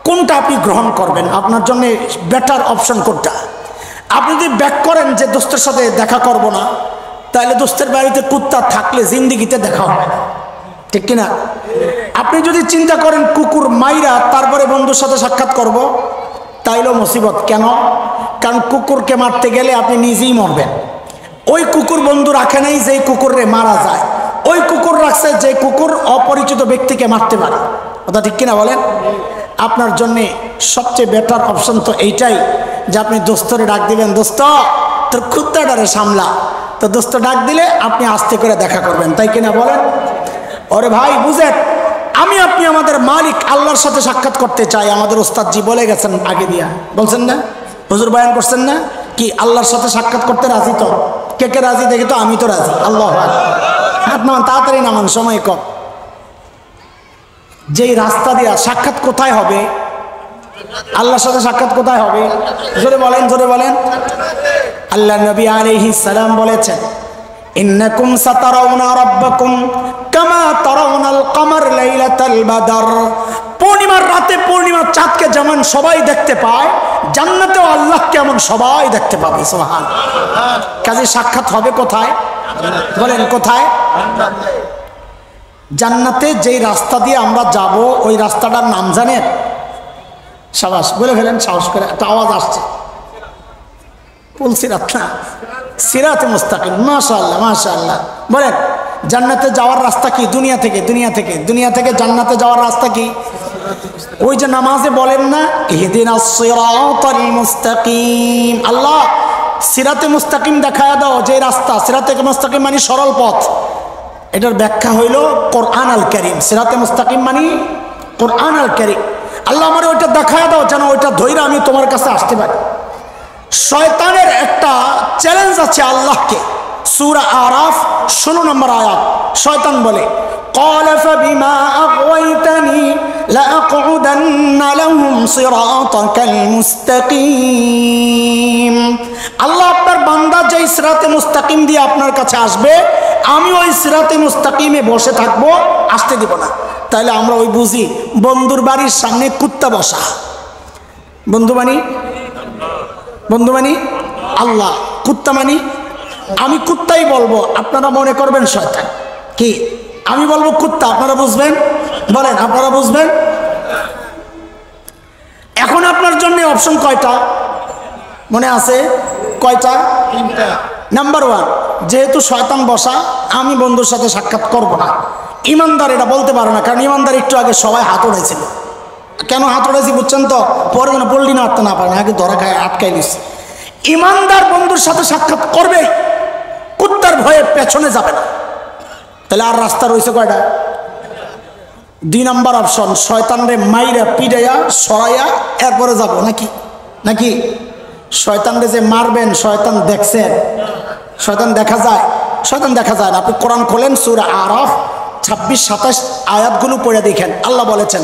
কোনটা আপনি গ্রহণ করবেন? আপনার জন্য বেটার অপশন কোনটা? আপনি যদি ব্যাক করেন যে দোস্তের সাথে দেখা করব না, তাহলে দোস্তের বাড়িতে কুত্তা থাকলে জিন্দিগিতে দেখা হবে না, ঠিক কিনা? আপনি যদি চিন্তা করেন কুকুর মাইরা তারপরে বন্ধুর সাথে সাক্ষাৎ করব, তাইলেও মুসিবত। কেন? কারণ কুকুরকে মারতে গেলে আপনি নিজেই মরবেন। ওই কুকুর বন্ধু রাখে নাই যেই কুকুরে মারা যায়, ওই কুকুর রাখছে যে কুকুর অপরিচিত ব্যক্তিকে মারতে পারে, কথা ঠিক কিনা বলেন? আপনার জন্যে সবচেয়ে বেটার অপশন তো এইটাই যে আপনি দোস্তরে ডাক দিবেন, দোস্ত তোর কুত্তাটারে সামলা। তো দোস্ত ডাক দিলে আপনি আস্তে করে দেখা করবেন, তাই কিনা বলেন? ওরে ভাই বুঝেন, আমি আপনি আমাদের মালিক আল্লাহর সাথে সাক্ষাৎ করতে চাই। আমাদের ওস্তাদজি বলে গেছেন আগে দিয়া, বলছেন না? হুজুর বয়ান করছেন না? কি আল্লাহর সাথে সাক্ষাৎ করতে রাজি তো? কে কে রাজি দেখি তো? আমি তো রাজি। আল্লাহ হাত নামান, তাড়াতাড়ি নামান, সময় কম। যেই রাস্তা দিয়া সাক্ষাৎ কোথায় হবে? আল্লাহর সাথে সাক্ষাৎ কোথায় হবে? জোরে বলেন, জোরে বলেন। আল্লাহ নবী আলাইহিস সালাম বলেছেন, ইন্নাকুম সাতারাউনা রাব্বাকুম কামা তারাউনাল কমার লাইলাতাল বাদর। পূর্ণিমার রাতে পূর্ণিমার চাঁদকে যেমন সবাই দেখতে পায়, জান্নাতেও আল্লাহকে এমন সবাই দেখতে পাবে। সুবহানাল্লাহ। কাজে সাক্ষাৎ হবে কোথায়? বলেন কোথায়? জান্নাতে। যেই রাস্তা দিয়ে আমরা যাব ওই রাস্তাটার নাম জানেন? সাবাস, বলে ফেলেন সাহস করে, একটা আওয়াজ আসছে। পুলসিরাত না, সিরাতে মুস্তাকিম। মাশাআল্লাহ মাশাআল্লাহ। বলেন জান্নাতে যাওয়ার রাস্তা কি? দুনিয়া থেকে, দুনিয়া থেকে, দুনিয়া থেকে জান্নাতে যাওয়ার রাস্তা কি? ওই যে নামাজে বলেন না, ইহদিনাস সিরাতাল মুস্তাকিম। আল্লাহ সিরাতে মুস্তাকিম দেখায়া দাও, যে রাস্তা। সিরাতে মুস্তাকিম মানে সরল পথ। এটার ব্যাখ্যা হইল কোরআন আল কারীম। সিরাতে মুস্তাকিম মানে কোরআন আল কারীম। আল্লাহ আমার ওইটা দেখায়া দাও, যেন ওইটা ধইরা আমি তোমার কাছে আসতে পারি। শয়তানের একটা চ্যালেঞ্জ আছে আল্লাহকে। সূরা আরাফ 16 নম্বর আয়াত। শয়তান বলে, قال فبما أغويتني لأقعدن لهم صراطك المستقيم। আল্লাহ আপনার বান্দা যেই সিরাতে মুস্তাকিম দিয়ে আপনার কাছে আসবে, আমি ওই সিরাতে মুস্তাকিমে বসে থাকবো, আসতে দিব না। তাহলে আমরা ওই বুঝি বন্ধুর বাড়ির সামনে কুত্তা বসা। বন্ধু মানি, বন্ধু মানি আল্লাহ, কুত্তা মানি আমি কুত্তাই বলবো, আপনারা মনে করবেন শয়তান। কি? আমি বলবো কুত্তা, আপনারা বুঝবেন। বলেন আপনারা বুঝবেন। এখন আপনার জন্য অপশন কয়টা মনে আছে? কয়টা? নাম্বার 1, যেহেতু শয়তান বসা, আমি বন্ধুর সাথে সাক্ষাৎ করব না। ইমানদার এটা বলতে পারো না, কারণ ইমানদার একটু আগে সবাই হাত উড়াইছিল। কেন হাত উড়াইছি বুঝছেন তো? পরে যেন পল্লি না আটতে না পারে, আগে ধরা খায় আটকাই নিচ্ছে। ইমানদার বন্ধুর সাথে সাক্ষাৎ করবে, কুত্তার ভয়ে পেছনে যাবে না। তাহলে আর রাস্তা রয়েছে কয়টা? 2 নম্বর অপশন, শয়তানরে মাইরা পিড়াইয়া সরাইয়া এরপরে যাব নাকি? নাকি শয়তানরে যে মারবেন, শয়তান দেখছেন? শয়তান দেখা যায়? শয়তান দেখা যায় না। আপনি কোরআন খোলেন, সূরা আরাফ 26-27 আয়াতগুলো পড়ে দেখেন। আল্লাহ বলেছেন,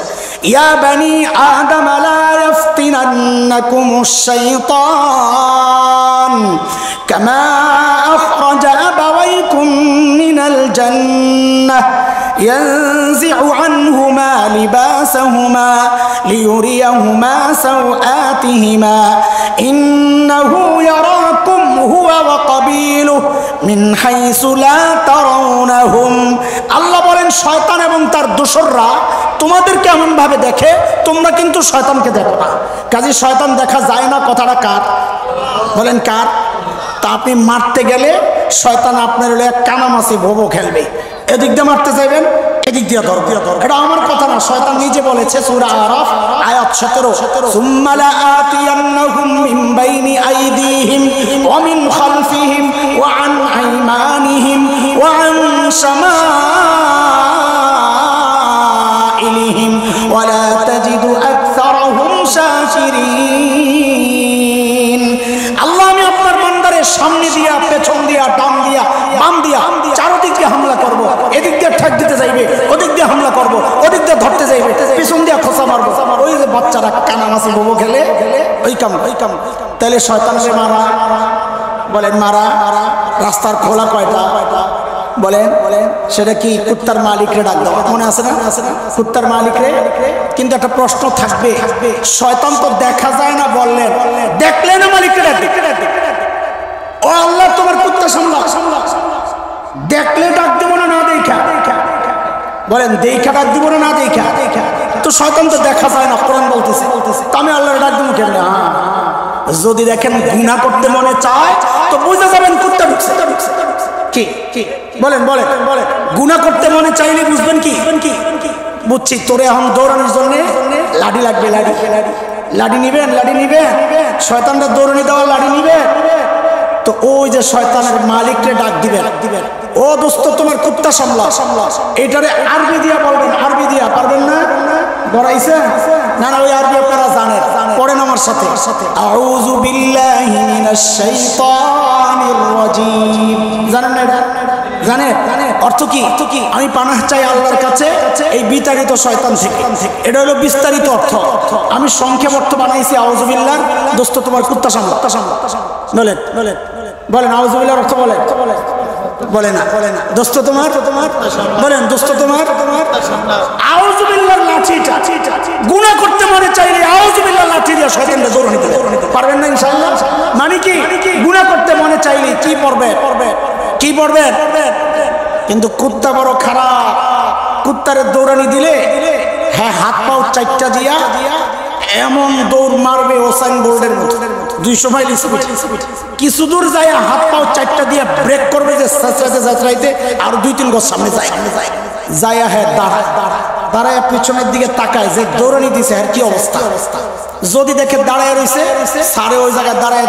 ইয়া বানি আদম লা ইফতিনান্নাকুমুশ শাইতান কামা আখরাজা আবাওয়াইকুম মিনাল জান্নাহ ইয়ানজি'ু আনহুমা লিবাসাহুমা লিয়ুরিয়াহুমা সাওআতিহিমা ইন্নাহু ইয়ারাকুম হুয়া ওয়া কাবিলুহু মিন হাইসু লা তারাউনাহুম। আল্লাহ বলেন, শয়তান এবং তার দোসররা তোমাদেরকে এমন ভাবে দেখে, তোমরা কিন্তু শয়তানকে দেখো না। কাজে শয়তান দেখা যায় না, কথাটা কার? বলেন কার? তা আপনি মারতে গেলে শয়তান আপনার হলে এক কানামাছি ভোবো খেলবে, এদিক দিয়ে মারতে চাইবেন, এদিক দিয়ে ধরবে। এটা আমার কথা না, শয়তান নিজে বলেছে সূরা আরাফ আয়াত 17, সুম্মা লাআতিয়ান্নাহুম মিন বাইনি আইদিহিম ওয়া মিন খালফিহিম ওয়া আন আইমানিহিম ওয়া আন শামাইলিহিম ওয়া লা তাজিদু আকসারাহুম শাকিরিন। আল্লাহ, আমি আপনার বান্দারে সামনে দিয়া, পেছন দিয়া, ডান দিয়া, বাম দিয়া, চারদিক দিয়ে হামলা করব। এদিক দিয়ে ঠেক দিতে যাইবে, ওদিক দিয়ে হামলা করব, ওদিক দিয়ে ধরতে যাইবে, পিছন দিয়ে খোঁচা মারবো। ওই যে বাচ্চারা কানামাছি বোবো খেলে, ওই কাম। তাহলে শয়তানকে মারা, বলেন মারা। রাস্তার খোলা কয়টা? বলেন সেটা কি? কুত্তার মালিকরে ডাক দাও, মনে আছে না? কুত্তার মালিকরে। কিন্তু একটা প্রশ্ন থাকবে, শয়তান তো দেখা যায় না বললেন, দেখলে না মালিকরে ডাক? ও আল্লাহ, তোমার কুত্তা সামলা, দেখলে ডাক দিব না, না দেখা? বলেন দেখা ডাক দিব না, না দেখা? তো শয়তান তো দেখা যায় না, কোরআন বলতেছে। তো আমি আল্লাহর ডাক দিব কেমনে? যদি দেখেন গুনাহ করতে মনে চায়, তো বুঝে যাবেন কুত্তা ঢুকছে। কি বলেন? গুনাহ করতে মনে চাইলে বুঝবেন কি? বুঝছি, তোরে এখন দৌড়ানোর জন্য লাঠি লাগবে। লাঠি নিবেন? শয়তানরা দৌড়ানি দেওয়া লাঠি নিবেন। তো ওই যে শয়তানের মালিককে ডাক দিবেন, ও দোস্ত তোমার কুত্তা সামলা। এটারে আরবি দিয়া বলবেন। আরবি দিয়া পারবেন না? ডরাইছেন না? ওই আরবি আপনারা জানেন, পড়েন আমার সাথে। আউযু বিল্লাহি মিনাশ শাইতানির রাজীম। জানেন না এটা? জানেন অর্থ কি? আমি পানাহ চাই আল্লাহর কাছে এই বিতাড়িত শয়তান থেকে। এটা হলো বিস্তারিত অর্থ। আমি সংক্ষেপ অর্থ বানাইছি আউযু বিল্লাহ, দোস্ত তোমার কুত্তা সামলা। বলেন আউযু বিল্লাহর অর্থ বলে না। দোস্ত তোমার বলেন, দোস্ত তোমার আউযু বিল্লাহর লাঠিটা গুনাহ করতে মনে চাইলে আউযু বিল্লাহর লাঠি দিয়ে শয়তানকে দৌড়ানি দিতে পারবেন না ইনশাআল্লাহ। মানে কি? গুনাহ করতে মনে চাইলে কি পড়বে? কিন্তু কুত্তা বড় খারাপ। কুত্তারে দৌড়ানি দিলে হ্যাঁ, হাত পাও চারটা দিয়া এমন দৌড় মারবে ওসাইন বোল্টের মতো, 200 মাইল স্পিড। কিছু দূর যায়, হাত পাও চারটা দিয়ে ব্রেক করবে, যে সাঁচড়াইতে আর 2-3 গজ সামনে যায়। হ্যাঁ, দাঁড়ায় পিছনের দিকে তাকায়, যে দৌড়ানি দিছে আর কি অবস্থা। যদি দেখে দাঁড়ায় রয়েছে, সারে ওই জায়গায় দাঁড়ায়।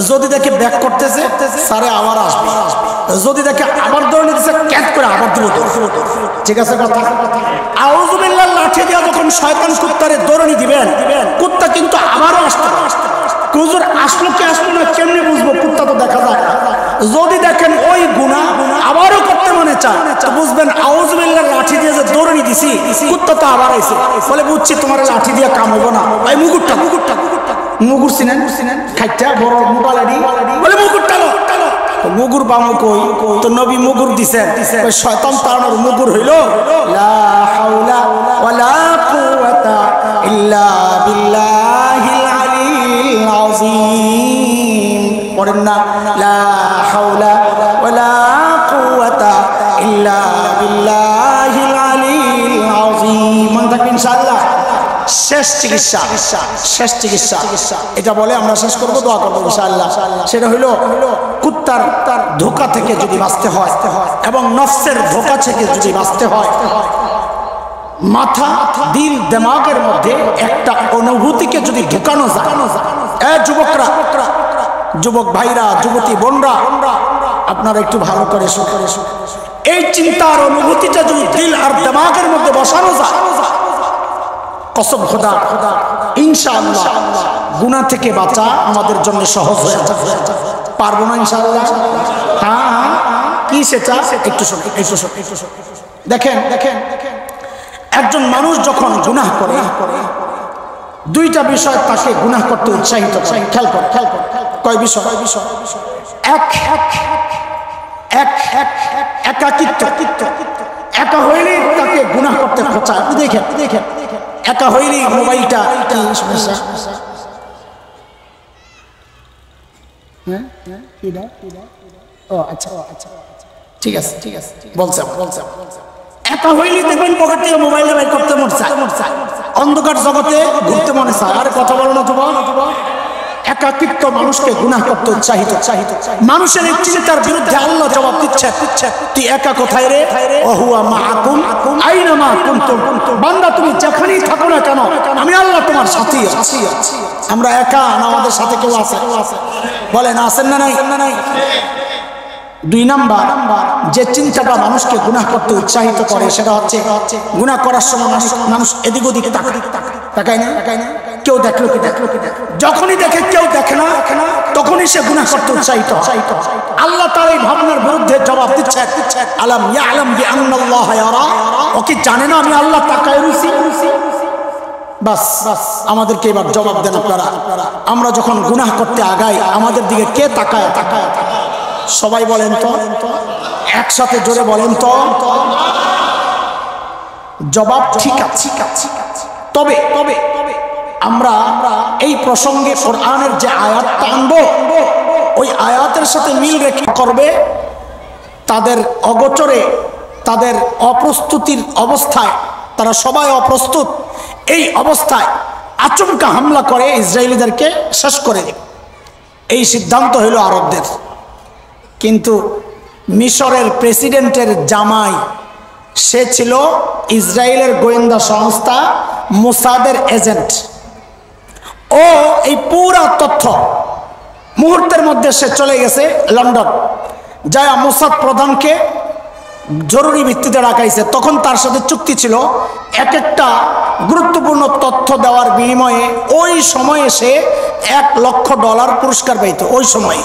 যদি দেখে ব্যাক করতেছে, সারে আবার আসবে। যদি দেখে আবার দৌড়ানি দিছে, ক্যাচ করে আবার দিব। ঠিক আছে কথা? আউযু বিল্লাহর লাঠি দিয়ে যখন শয়তান কুত্তারে দৌড়ানি দিবেন, কুত্তা কিন্তু আবারও আসতে। হুজুর আসলো কি আসলো না কেমনে বুঝবো? কুত্তা তো দেখা যায় না। যদি দেখেন ওই গুনাহ আবারও করতে মনে চায়, তো বুঝবেন আউযু বিল্লাহর লাঠি দিয়ে যে দৌড়ানি দিছি, কুত্তা তো আবার আইছে। বলে বুঝছি তোমার লাঠি দিয়ে কাম হবো না। ভাই মুগুরটা মুগুর চিনেন? খাইটা বড় মোটা লাঠি, বলে মুগুরটা লো। মুগুর বামু কই? তো নবী মুগুর দিছেন। শয়তান তাড়ানোর মুগুর হইল লা হাওলা ওয়ালা কুওয়াতা ইল্লা বিল্লাহিল আলিয়্যিল আযীম। পড়েন না? লা হাওলা ওয়ালা কুওয়াতা ইল্লা বিল্লাহিল আলিয়্যিল আযীম। মনে থাকবে ইনশাআল্লাহ। শেষ চিকিৎসা এটা বলে আমরা শেষ করবো, দোয়া করবো ইনশাআল্লাহ। সেটা হইল কুত্তার ধোঁকা থেকে যদি বাঁচতে হয় এবং নফসের ধোঁকা থেকে যদি বাঁচতে হয়, মাথা দিল দিমাগের মধ্যে একটা অনুভূতিকে যদি ঢুকানো যায়। যুবকরা, যুবক ভাইরা, যুবতী বোনরা, আপনারা একটু ভালো করে এই চিন্তার অনুভূতিটা যদি দিল আর দিমাগের মধ্যে বসানো যায়, কসম খোদা ইনশাআল্লাহ গুনাহ থেকে বাঁচা আমাদের জন্য সহজ হয়ে যাবে। পারবো না ইনশাআল্লাহ? হ্যাঁ, কি সেটা একটু শোনো, একটু শোনো। দেখেন একজন মানুষ যখন গুনাহ করে, দুইটা বিষয় তাকে গুনাহ করতে উৎসাহিত করে। খেয়াল কর কয় বিষয়? একাকিত্ব। একা হইলেই তাকে গুনাহ করতে খোঁচায়। দেখেন একা হইলেই মোবাইলটা কি সমস্যা? ও আচ্ছা, ঠিক আছে বলছে। একা হইলেই দেখবেন পকেট থেকে মোবাইলটা বের করতে মন চায়, অন্ধকার জগতে ঘুরতে মনে চায়। আরে কথা বলো না তো। একাকিত্ব মানুষকে গুনাহ করতে উৎসাহিত। মানুষের এই চিন্তার বিরুদ্ধে আল্লাহ জবাব দিচ্ছে, তুই একা কোথায় রে? ওহুয়া মাআকুম আইনামা কুনতুম। বান্দা তুমি যেখানেই থাকো না কেন, আমি আল্লাহ তোমার সাথী আছি। আমরা একা না, আমাদের সাথে কেউ আছে? বলেন আছেন না নাই? দুই নাম্বার যে চিন্তাটা মানুষকে গুনাহ করতে উৎসাহিত করে, সেটা হচ্ছে গুনাহ করার সময় মানুষ এদিক ওদিক তাকায় না। কেউ দেখলো কি? যখনই দেখে কেউ দেখে না, তখনই সে গুনাহ করতে উৎসাহিত। আল্লাহ তার এই ভাবনার বিরুদ্ধে জবাব দিচ্ছে, আলাম ইয়ালাম বিআন্নাল্লাহ ইয়ারা। ও কি জানে না আমি আল্লাহ তাকায় রইছি? বাস আমাদেরকে এবার জবাব দেন আপনারা। আমরা যখন গুনাহ করতে আগাই, আমাদের দিকে কে তাকায়? সবাই বলেন তো, একসাথে জোরে বলেন তো। জবাব ঠিক আছে। তবে আমরা এই প্রসঙ্গে কোরআনের যে আয়াতটা আনবো, ওই আয়াতের সাথে মিল রেখে করবে তাদের অগোচরে, তাদের অপ্রস্তুতির অবস্থায়, তারা সবাই অপ্রস্তুত, এই অবস্থায় আচমকা হামলা করে ইসরায়েলিদেরকে শেষ করে দেবে। এই সিদ্ধান্ত হইল আরবদের। কিন্তু মিশরের প্রেসিডেন্টের জামাই, সে ছিল ইসরায়েলের গোয়েন্দা সংস্থা মোসাদের এজেন্ট। ও এই পুরা তথ্য মুহূর্তের মধ্যে সে চলে গেছে লন্ডন, যায় মোসাদ প্রধানকে জরুরি ভিত্তিতে ডাকাইছে। তখন তার সাথে চুক্তি ছিল, এক একটা গুরুত্বপূর্ণ তথ্য দেওয়ার বিনিময়ে ওই সময়ে সে $1,00,000 পুরস্কার পাইত। ওই সময়ে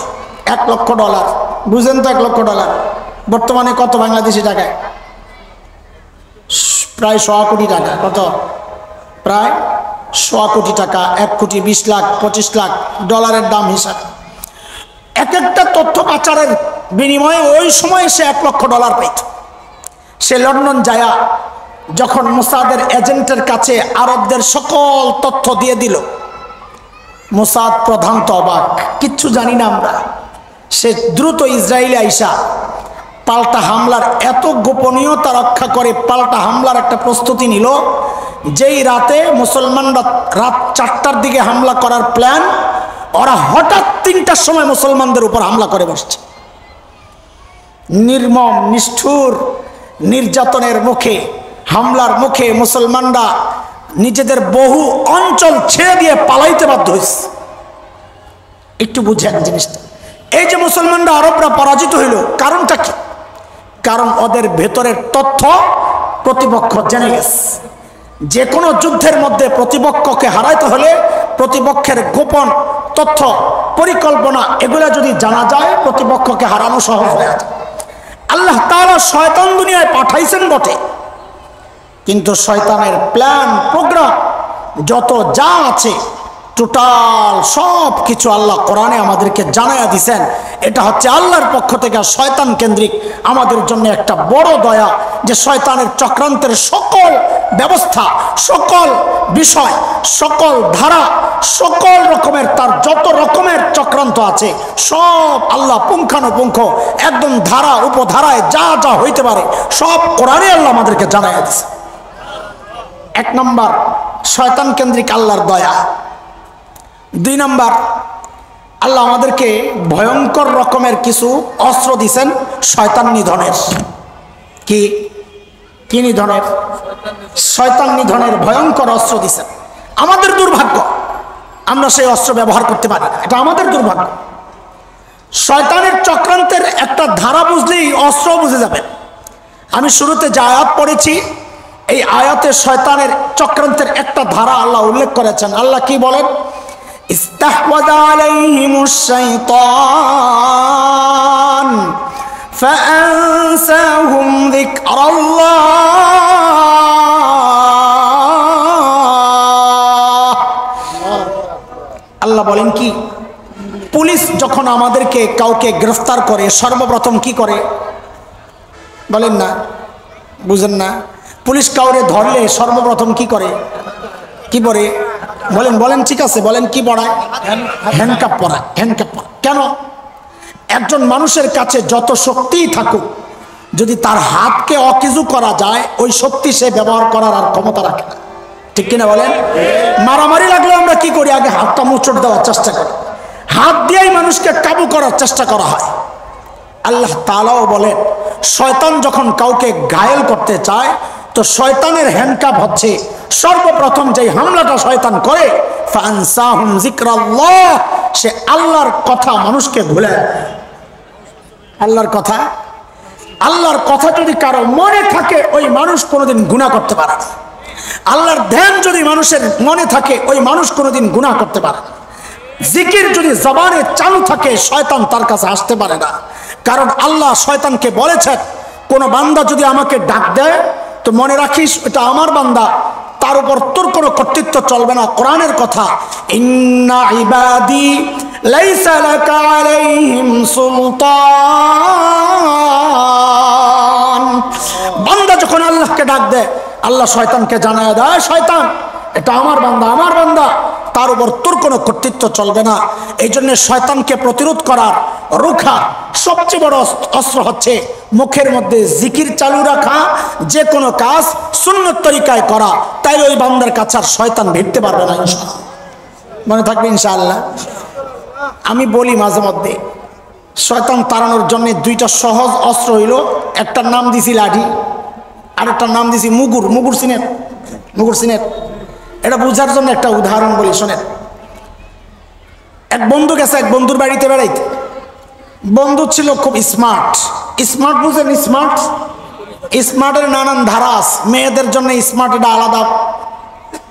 $1,00,000, বুঝেন তো? $1,00,000 বর্তমানে কত বাংলাদেশি টাকায়? প্রায় 100 কোটি টাকা। কত? প্রায় 100 কোটি টাকা। 1,20,00,000-25,00,000 দাম হিসাব। এক একটা তথ্য পাচারের বিনিময়ে ওই সময়ে সে $1,00,000 পাইত। সে লন্ডন যায়া যখন মোসাদের এজেন্টের কাছে আরবদের সকল তথ্য দিয়ে দিল, মোসাদ প্রধান তো অবাক, কিচ্ছু জানি না আমরা। সে দ্রুত ইসরায়েলে আইসা পাল্টা হামলার, এত গোপনীয়তা রক্ষা করে পাল্টা হামলার একটা প্রস্তুতি নিল। যেই রাতে মুসলমানরা রাত 4টার দিকে হামলা করার প্ল্যান, ওরা হঠাৎ 3টার সময় মুসলমানদের উপর হামলা করে বসছে। নির্মম নিষ্ঠুর নির্যাতনের মুখে, হামলার মুখে মুসলমানরা নিজেদের বহু অঞ্চল ছেড়ে দিয়ে পালাইতে বাধ্য হয়েছে। একটু বুঝেন জিনিসটা। এই যে মুসলমানরা, আরবরা পরাজিত হইল, কারণটা কি? কারণ ওদের ভেতরের তথ্য প্রতিপক্ষ জেনে গেছে। যে কোনো যুদ্ধের মধ্যে প্রতিপক্ষকে হারাইতে হলে প্রতিপক্ষের গোপন তথ্য, পরিকল্পনা, এগুলা যদি জানা যায়, প্রতিপক্ষকে হারানো সহজ হয়ে যায়। আল্লাহ তাআলা শয়তান দুনিয়ায় পাঠাইছেন বটে, কিন্তু শয়তানের প্ল্যান প্রোগ্রাম যত যা আছে টোটাল সব কিছু আল্লাহ কোরআনে আমাদেরকে জানায়া দিছেন। এটা হচ্ছে আল্লাহর পক্ষ থেকে শয়তান কেন্দ্রিক আমাদের জন্য একটা বড় দয়া, যে শয়তানের চক্রান্তের সকল ব্যবস্থা, সকল বিষয়, সকল ধারা, সকল রকমের তার যত রকমের চক্রান্ত আছে, সব আল্লাহ পুঙ্খানুপুঙ্খ একদম ধারা উপধারায় যা যা হইতে পারে সব কোরআনে আল্লাহ আমাদেরকে জানায়া দিছে। 1 নম্বর শয়তান কেন্দ্রিক আল্লাহর দয়া। 2 নম্বর, আল্লাহ আমাদেরকে ভয়ঙ্কর রকমের কিছু অস্ত্র দিছেন শয়তান নিধনের। কি নিধনের? শয়তান নিধনের ভয়ঙ্কর অস্ত্র দিছেন। আমাদের দুর্ভাগ্য আমরা সেই অস্ত্র ব্যবহার করতে পারি না, এটা আমাদের দুর্ভাগ্য। শয়তানের চক্রান্তের একটা ধারা বুঝলেই অস্ত্র বুঝে যাবেন। আমি শুরুতে যে আয়াত পড়েছি এই আয়াতে শয়তানের চক্রান্তের একটা ধারা আল্লাহ উল্লেখ করেছেন। আল্লাহ কি বলেন? ইস্তাহওয়াযা আলাইহিমুশ শাইতান ফাআনসাহুম যিকরাল্লাহ। আল্লাহ বলেন কি, পুলিশ যখন আমাদেরকে কাউকে গ্রেফতার করে সর্বপ্রথম কি করে বলেন না? বুঝেন না? পুলিশ কাউরে ধরলে সর্বপ্রথম কি করে? কি পরে? বলেন বলেন, ঠিক আছে বলেন, কি পড়ায়? হ্যান্ডকাপ পরায়। হ্যান্ডকাপ পরায় কেন? একজন মানুষের কাছে যত শক্তিই থাকুক, যদি তার হাতকে অকিজু করা যায় ওই শক্তি সে ব্যবহার করার আর ক্ষমতা রাখে না। ঠিক কিনা বলেন? মারামারি লাগলে আমরা কি করি? আগে হাতটা মুচড় দেওয়ার চেষ্টা করি, হাত দিয়েই মানুষকে কাবু করার চেষ্টা করা হয়। আল্লাহ তাআলাও বলেন শয়তান যখন কাউকে ঘায়েল করতে চায় তো শয়তানের হ্যান্ডকাপ হচ্ছে সর্বপ্রথম যে হামলাটা শয়তান করে, ফাআনসাহুম যিকরাল্লাহ, সে আল্লাহর কথা মানুষকে ভুলে। আল্লাহর কথা যদি কারো মনে থাকে ওই মানুষ কোনোদিন গুনাহ করতে পারে না। আল্লাহর ধ্যান যদি মানুষের মনে থাকে ওই মানুষ কোনোদিন গুনাহ করতে পারে না। জিকির যদি জবানে চালু থাকে শয়তান তার কাছে আসতে পারে না। কারণ আল্লাহ শয়তানকে বলেছেন কোন বান্দা যদি আমাকে ডাক দেয় তো মনে রাখিস এটা আমার বান্দা, তার উপর তোর কোনো কর্তৃত্ব চলবে না। কোরআনের কথা, ইন্না ইবাদি লাইসা লাকা আলাইহিম সুলতান। বান্দা যখন আল্লাহকে ডাক দেয় আল্লাহ শয়তানকে জানায় দেয়, শয়তান এটা আমার বান্দা, তার উপর তোর কোনো কর্তৃত্ব চলবে না। এই জন্য শয়তানকে প্রতিরোধ করার রোখা সবচেয়ে বড় অস্ত্র হচ্ছে মুখের মধ্যে জিকির চালু রাখা, যে কোনো কাজ সুন্নত তরিকায় করা, তাই ওই বান্দার কাছে আর শয়তান ভিড়তে পারবে না। ইনশাআল্লাহ মনে থাকবে ইনশাআল্লাহ। আমি বলি মাঝে মধ্যে শয়তান তাড়ানোর জন্য দুইটা সহজ অস্ত্র হইল, একটার নাম দিছি লাঠি আর একটার নাম দিছি মুগুর। মুগুর সিনেট এটা বুঝার জন্য একটা উদাহরণ বলি শোনেন। এক বন্ধু গেছে এক বন্ধুর বাড়িতে বেড়াইতে। বন্ধু ছিল খুব স্মার্ট। বুঝেন? স্মার্টের নানান ধারা আছে। মেয়েদের জন্য স্মার্ট এটা আলাদা,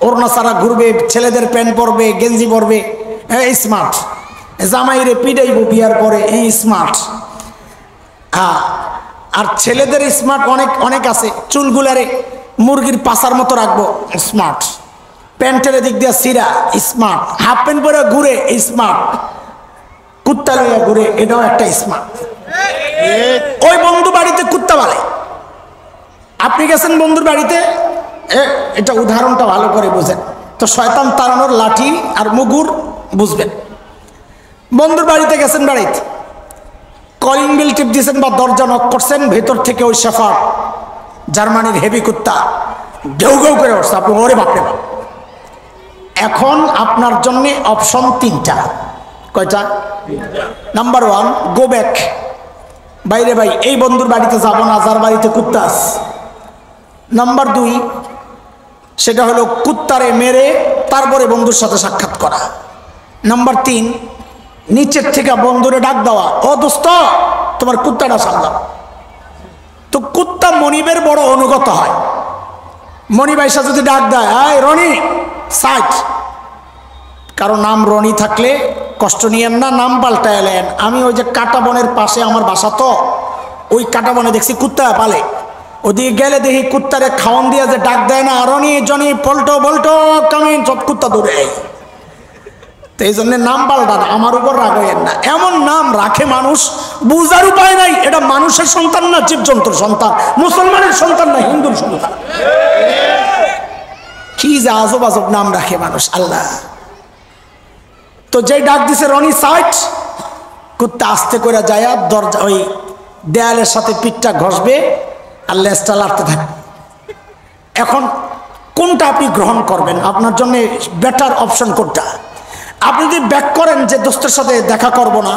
ওড়না ছাড়া ঘুরবে, ছেলেদের প্যান্ট পরবে, গেঞ্জি পরবে, স্মার্ট। জামাইরে পিটাইব বিয়ার পরে, এই স্মার্ট। আর ছেলেদের স্মার্ট অনেক আছে। চুলগুলারে মুরগির পাছার মতো রাখবো, স্মার্ট। প্যান্টের দিক দিয়ে সিরা, স্মার্ট। হাফ প্যান্ট পরে ঘুরে, স্মার্ট। কুত্তা লইয়া ঘুরে, এটাও একটা স্মার্ট। ওই বন্ধু বাড়িতে কুত্তা পালে। আপনি গেছেন বন্ধুর বাড়িতে, এটা উদাহরণটা ভালো করে বুঝেন তো শয়তান তাড়ানোর লাঠি আর মুগুর বুঝবেন। বন্ধুর বাড়িতে গেছেন, বাড়িতে কলিং বেল টিপ দিয়েছেন বা দরজা নক করছেন, ভেতর থেকে ওই শেফার্ড জার্মানির হেভি কুত্তা ঘেউ ঘেউ করে উঠছে। আপনি ওরে বাপরে বাপ। এখন আপনার জন্য অপশন তিনটা। কয়টা? Number 1, go back. বাইরে ভাই, এই বন্ধুর বাড়িতে যাব না, যার বাড়িতে কুত্তা আছে। নাম্বার 2, সেটা হলো কুত্তারে মেরে তারপরে বন্ধুর সাথে সাক্ষাৎ করা। নাম্বার 3, নিচের থেকে বন্ধুরে ডাক দেওয়া, ও দোস্ত তোমার কুত্তাটা সামলাও। তো কুত্তা মনিবের বড় অনুগত হয়। মনিব আইসা যদি ডাক দেয়, আয় রনি সাইট, কারো নাম রনি থাকলে কষ্ট নিয়েন না, নাম পাল্টা এলেন। আমি ওই যে কাটা বনের পাশে আমার বাসা, তো ওই কাটা বনে দেখছি কুত্তা পালে। ওদিকে গেলে দেখি কুত্তারে খাওয়ান দিয়া যে ডাক দেয় না, রনি জনি পল্টো বল্টো কামিন, সব কুত্তা দৌড়ে। তো এই জন্য নাম পাল্টান, আমার উপর রাগ হইয়েন না। এমন নাম রাখে মানুষ, বুঝার উপায় নাই এটা মানুষের সন্তান না জীবজন্তুর সন্তান, মুসলমানের সন্তান না হিন্দুর সন্তান। কি যে আজব আজব নাম রাখে মানুষ, আল্লাহ। তো যেই ডাক দিছে রনি সাইট, কুত্তা আস্তে করে যায় দরজা ওই দেয়ালের সাথে পিঠটা ঘষবে আর লেজটা লাড়তে থাকবে। এখন কোনটা আপনি গ্রহণ করবেন? আপনার জন্য বেটার অপশন কোনটা? আপনি যদি ব্যাক করেন যে দোস্তের সাথে দেখা করব না,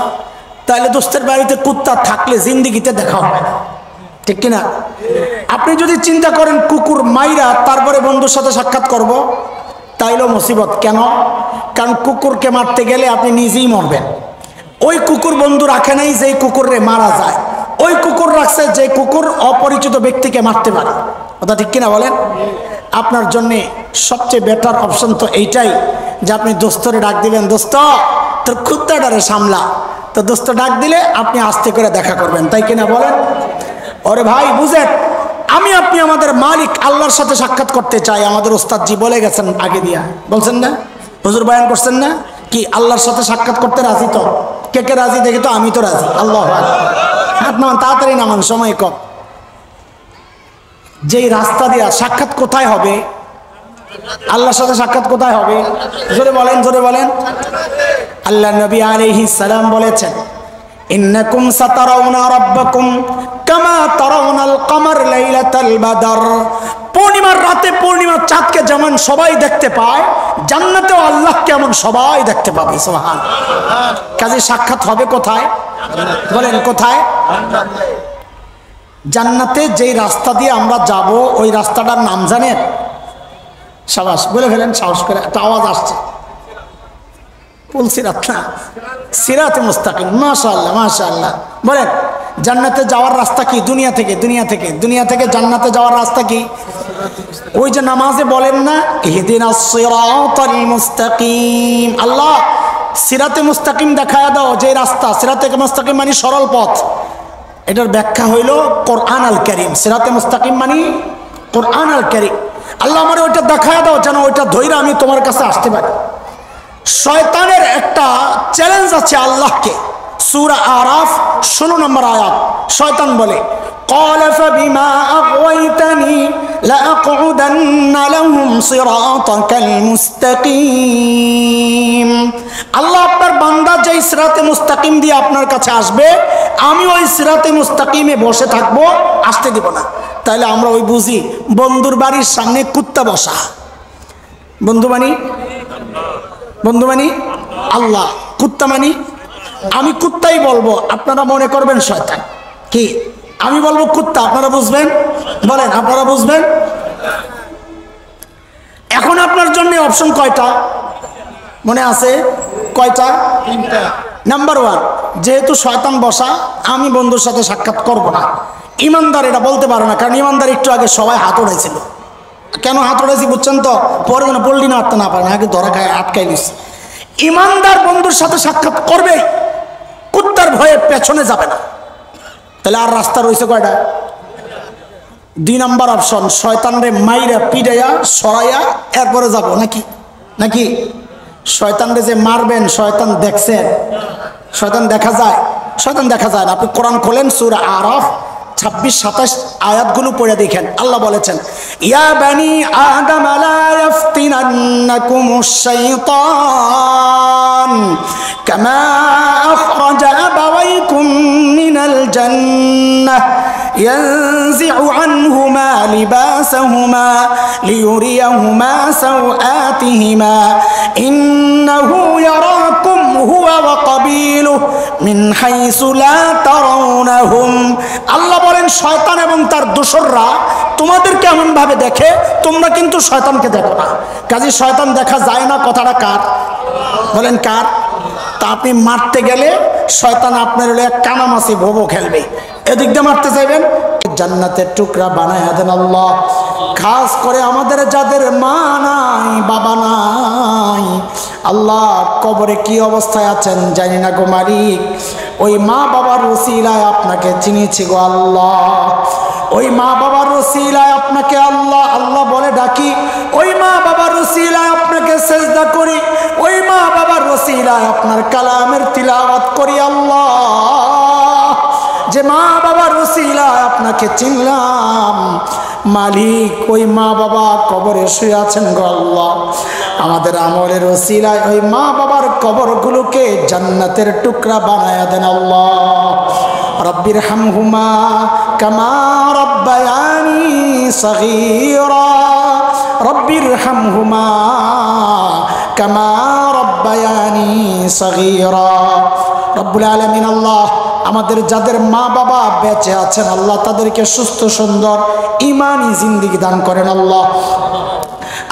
তাহলে দোস্তের বাড়িতে কুত্তা থাকলে জিন্দিগিতে দেখা হবে না, ঠিক কিনা? আপনি যদি চিন্তা করেন কুকুর মাইরা তারপরে বন্ধুর সাথে সাক্ষাৎ করব, তাইলেও মুসিবত। কেন? কারণ কুকুরকে মারতে গেলে আপনি নিজেই মরবেন। ওই কুকুর বন্ধু রাখে নাই যেই কুকুরে মারা যায়, ওই কুকুর রাখছে যে কুকুর অপরিচিত ব্যক্তিকে মারতে পারে। কথা ঠিক কিনা বলেন? আপনার জন্যে সবচেয়ে বেটার অপশন তো এইটাই যে আপনি দোস্তরে ডাক দিবেন, দোস্ত তোর কুত্তাটারে সামলা। তো দোস্ত ডাক দিলে আপনি আস্তে করে দেখা করবেন, তাই কিনা বলেন? ওরে ভাই বুঝেন, আমি আপনি আমাদের মালিক আল্লাহর সাথে সাক্ষাৎ করতে চাই। আমাদের ওস্তাদজি বলে গেছেন আগে দিয়া, বলছেন না? হুজুর বয়ান করছেন না কি আল্লাহর সাথে সাক্ষাৎ করতে রাজি? তো কে কে রাজি দেখি তো? আমি তো রাজি। আল্লাহ হাত নামান, তাড়াতাড়ি নামান, সময় কম। যেই রাস্তা দিয়া সাক্ষাৎ কোথায় হবে? আল্লাহর সাথে সাক্ষাৎ কোথায় হবে? জোরে বলেন, জোরে বলেন। আল্লাহ নবী আলাইহিস সালাম বলেছেন, ইন্নাকুম সাতারাউনা রাব্বাকুম কামা তারাউনাল কমার লাইলাতাল বাদর। পূর্ণিমার রাতে পূর্ণিমার চাঁদকে যেমন সবাই দেখতে পায়, জান্নাতেও আল্লাহকে এমন সবাই দেখতে পাবে। সুবহানাল্লাহ। কাজে সাক্ষাৎ হবে কোথায়? বলেন কোথায়? জান্নাতে। যেই রাস্তা দিয়ে আমরা যাব ওই রাস্তাটার নাম জানেন? সাবাস, বলে ফেলেন সাহস করে, একটা আওয়াজ আসছে। পুলসিরাত না, সিরাতে মুস্তাকিম। মাশাআল্লাহ, মাশাআল্লাহ। বলেন জান্নাতে যাওয়ার রাস্তা কি? দুনিয়া থেকে জান্নাতে যাওয়ার রাস্তা কি? ওই যে নামাজে বলেন না, ইহদিনাস সিরাতাল মুস্তাকিম। আল্লাহ সিরাতে মুস্তাকিম দেখায়া দাও। যে রাস্তা সিরাতে মুস্তাকিম মানে সরল পথ, এটার ব্যাখ্যা হইল কোরআন আল কারীম। সিরাতে মুস্তাকিম মানে কোরআন আল কারীম। আল্লাহ আমার ওইটা দেখায়া দাও যেন ওইটা ধইরা আমি তোমার কাছে আসতে পারি। শয়তানের একটা চ্যালেঞ্জ আছে আল্লাহকে। সূরা আরাফ 16 নম্বর আয়াত। শয়তান বলে, قال فبما أغويتني لأقعدن لهم صراطك المستقيم। আল্লাহ আপনার বান্দা যেই সিরাতে মুস্তাকিম দিয়ে আপনার কাছে আসবে, আমি ওই সিরাতে মুস্তাকিমে বসে থাকবো, আসতে দিব না। তাহলে আমরা ওই বুঝি বন্ধুর বাড়ির সামনে কুত্তা বসা। বন্ধু মানি আল্লাহ, কুত্তা মানি আমি কুত্তাই বলবো, আপনারা মনে করবেন শয়তান। কি আমি বলবো কুত্তা, আপনারা বুঝবেন? বলেন আপনারা বুঝবেন? এখন আপনার জন্য অপশন কয়টা মনে আছে? কয়টা? 3টা। নাম্বার 1, যেহেতু শয়তান বসা, আমি বন্ধুর সাথে সাক্ষাৎ করব না। ইমানদার এটা বলতে পারে না, কারণ ইমানদার একটু আগে সবাই হাত উড়াইছিল। কেন হাত উড়াইছি বুঝছেন তো? পরে যেন পল্লি না আটতে না পারে না, আগে ধরা খায় আটকাই নিস। ইমানদার বন্ধুর সাথে সাক্ষাৎ করবে, কুত্তার ভয়ে পেছনে যাবে না। তাহলে আর রাস্তা রয়েছে কয়টা? 2 নম্বর অপশন, শয়তানরে মাইরা পিড়াইয়া সরাইয়া এরপরে যাব। নাকি শয়তানরে যে মারবেন, শয়তান দেখছেন? শয়তান দেখা যায়? শয়তান দেখা যায় না। আপনি কোরআন খোলেন, সূরা আরাফ 26-27 আয়াতগুলো পড়ে দেখেন। আল্লাহ বলেছেন, ইয়া বানি আদম লা ইফতিনান্নাকুমুশ শাইতান কামা আখরাজা আবাওয়াইকুম মিনাল জান্নাহ ইয়ানজিউ আনহুমা লিবাসাহুমা লিয়ুরিয়াহুমা সাওআতিহিমা ইন্নাহু ইয়ারাকুম হুয়া ওয়া কাবিলুহু মিন হাইসু লা তারাউনাহুম। আল্লাহ বলেন, শয়তান এবং তার দোসররা তোমাদেরকে এমন ভাবে দেখে, তোমরা কিন্তু শয়তানকে দেখো না। কাজে শয়তান দেখা যায় না, কথাটা কার? বলেন কার? তা আপনি মারতে গেলে শয়তান আপনার হলে এক কানামাছি ভোবো খেলবে, এদিক দিয়ে মারতে চাইবেন। জান্নাতের টুকরা বানায় দেন আল্লাহ। খাস করে আমাদের যাদের মা নাই, বাবা নাই, আল্লাহ কবরে কি অবস্থায় আছেন জানি না গো মালিক। ওই মা বাবার ওসিলায় আপনাকে চিনেছি গো আল্লাহ। ওই মা বাবার ওসিলায় আপনাকে আল্লাহ আল্লাহ বলে ডাকি। ওই মা বাবার ওসিলায় আপনাকে সেজদা করি। ওই মা বাবার ওসিলায় আপনার কালামের তিলাওয়াত করি আল্লাহ। যে মা বাবার ওসিলায় আপনাকে চিনলাম মালিক, ওই মা বাবা কবরে শুয়ে আছেন গো আল্লাহ। আমাদের আমলের ওসিলায় ওই মা বাবার কবরগুলোকে জান্নাতের টুকরা বানায়া দেন আল্লাহ। রব্বির হামহুমা কামা রব্বায়ানি সগীরা। রব্বির হামহুমা কামা রব্বায়ানি সগীরা। রব্বুল আলামিন আল্লাহ আমাদের যাদের মা বাবা বেঁচে আছেন আল্লাহ তাদেরকে সুস্থ সুন্দর ঈমানি জিন্দেগি দান করেন আল্লাহ।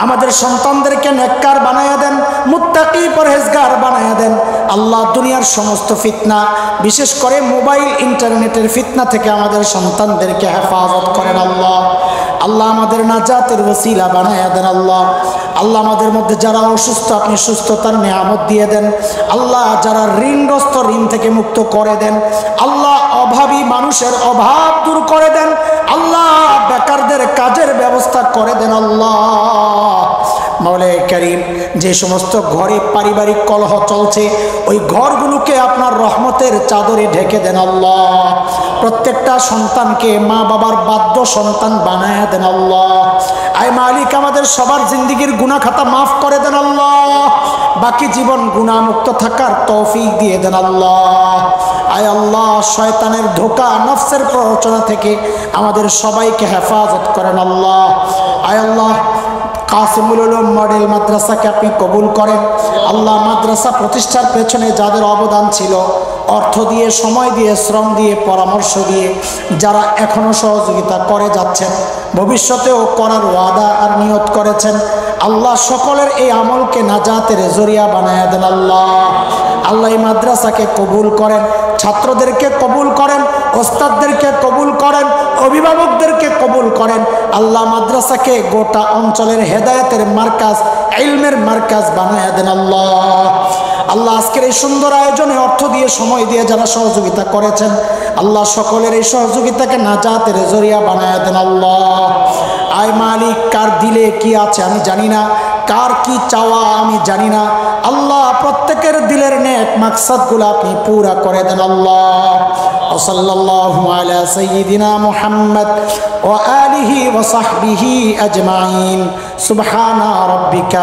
আমাদের সন্তানদেরকে নেককার বানায়া দেন, মুত্তাকি পরহেজগার বানায়া দেন। আল্লাহ দুনিয়ার সমস্ত ফিতনা, বিশেষ করে মোবাইল ইন্টারনেটের ফিতনা থেকে আমাদের সন্তানদেরকে হেফাজত করেন আল্লাহ। আল্লাহ আমাদের নাজাতের ওসিলা বানায়া দেন আল্লাহ। আল্লাহ আমাদের মধ্যে যারা অসুস্থ আপনি সুস্থতার নেয়ামত দিয়ে দেন আল্লাহ। যারা ঋণগ্রস্ত ঋণ থেকে মুক্ত করে দেন আল্লাহ। অভাবী মানুষের অভাব দূর করে দেন আল্লাহ। বেকারদের কাজের ব্যবস্থা করে দেন আল্লাহ। মাওলায়ে কারীম, যে সমস্ত ঘরে পারিবারিক কলহ চলছে ওই ঘরগুলোকে আপনার রহমতের চাদরে ঢেকে দেন আল্লাহ। প্রত্যেকটা সন্তানকে মা বাবার বাধ্য সন্তান বানায়া দেন আল্লাহ। আয় মালিক, আমাদের সবার জিন্দেগির গুনাহ খাতা মাফ করে দেন আল্লাহ। বাকি জীবন গুনাহমুক্ত থাকার তৌফিক দিয়ে দেন আল্লাহ। আয় আল্লাহ, শয়তানের ধোঁকা, নফসের প্ররোচনা থেকে আমাদের সবাইকে হেফাজত করেন আল্লাহ। আয় আল্লাহ, কাসিমুল উলুম মডেল মাদ্রাসাকে আপনি কবুল করেন আল্লাহ। মাদ্রাসা প্রতিষ্ঠার পেছনে যাদের অবদান ছিল, অর্থ দিয়ে, সময় দিয়ে, শ্রম দিয়ে, পরামর্শ দিয়ে, যারা এখনো সহযোগিতা করে যাচ্ছেন, ভবিষ্যতেও করার ওয়াদা আর নিয়ত করেছেন আল্লাহ, সকলের এই আমলকে নাজাতের জরিয়া বানায়া দেন আল্লাহ। আল্লাহ এই মাদ্রাসাকে কবুল করেন, ছাত্রদেরকে কবুল করেন, ওস্তাদদেরকে কবুল করেন, অভিভাবকদেরকে কবুল করেন আল্লাহ। মাদ্রাসাকে গোটা অঞ্চলের হেদায়েতের মার্কাজ, ইলমের মার্কাজ বানায়া দেন আল্লাহ। আল্লাহ আজকের এই সুন্দর আয়োজনে অর্থ দিয়ে, সময় দিয়ে যারা সহযোগিতা করেছেন আল্লাহ, সকলের এই সহযোগিতাকে নাজাতের জরিয়া বানায়া দেন আল্লাহ। আয় মালিক, কার দিলে কি আছে আমি জানি না, কার কি চাওয়া আমি জানি না আল্লাহ। প্রত্যেকের দিলের নেক মাকসাদগুলো আপনি পুরা করে দেন আল্লাহ। সাল্লাল্লাহু আলা সাইয়্যিদিনা মুহাম্মদ ওয়া আলিহি ওয়া সাহবিহি আজমাইন। সুবহানা রাব্বিকা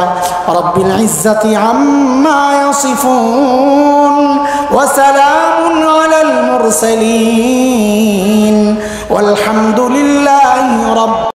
রাব্বিল ইজ্জাতি আম্মা ইয়াসিফুন ওয়া সালামুন আলাল মুরসালিন ওয়াল হামদুলিল্লাহি রাব্বিল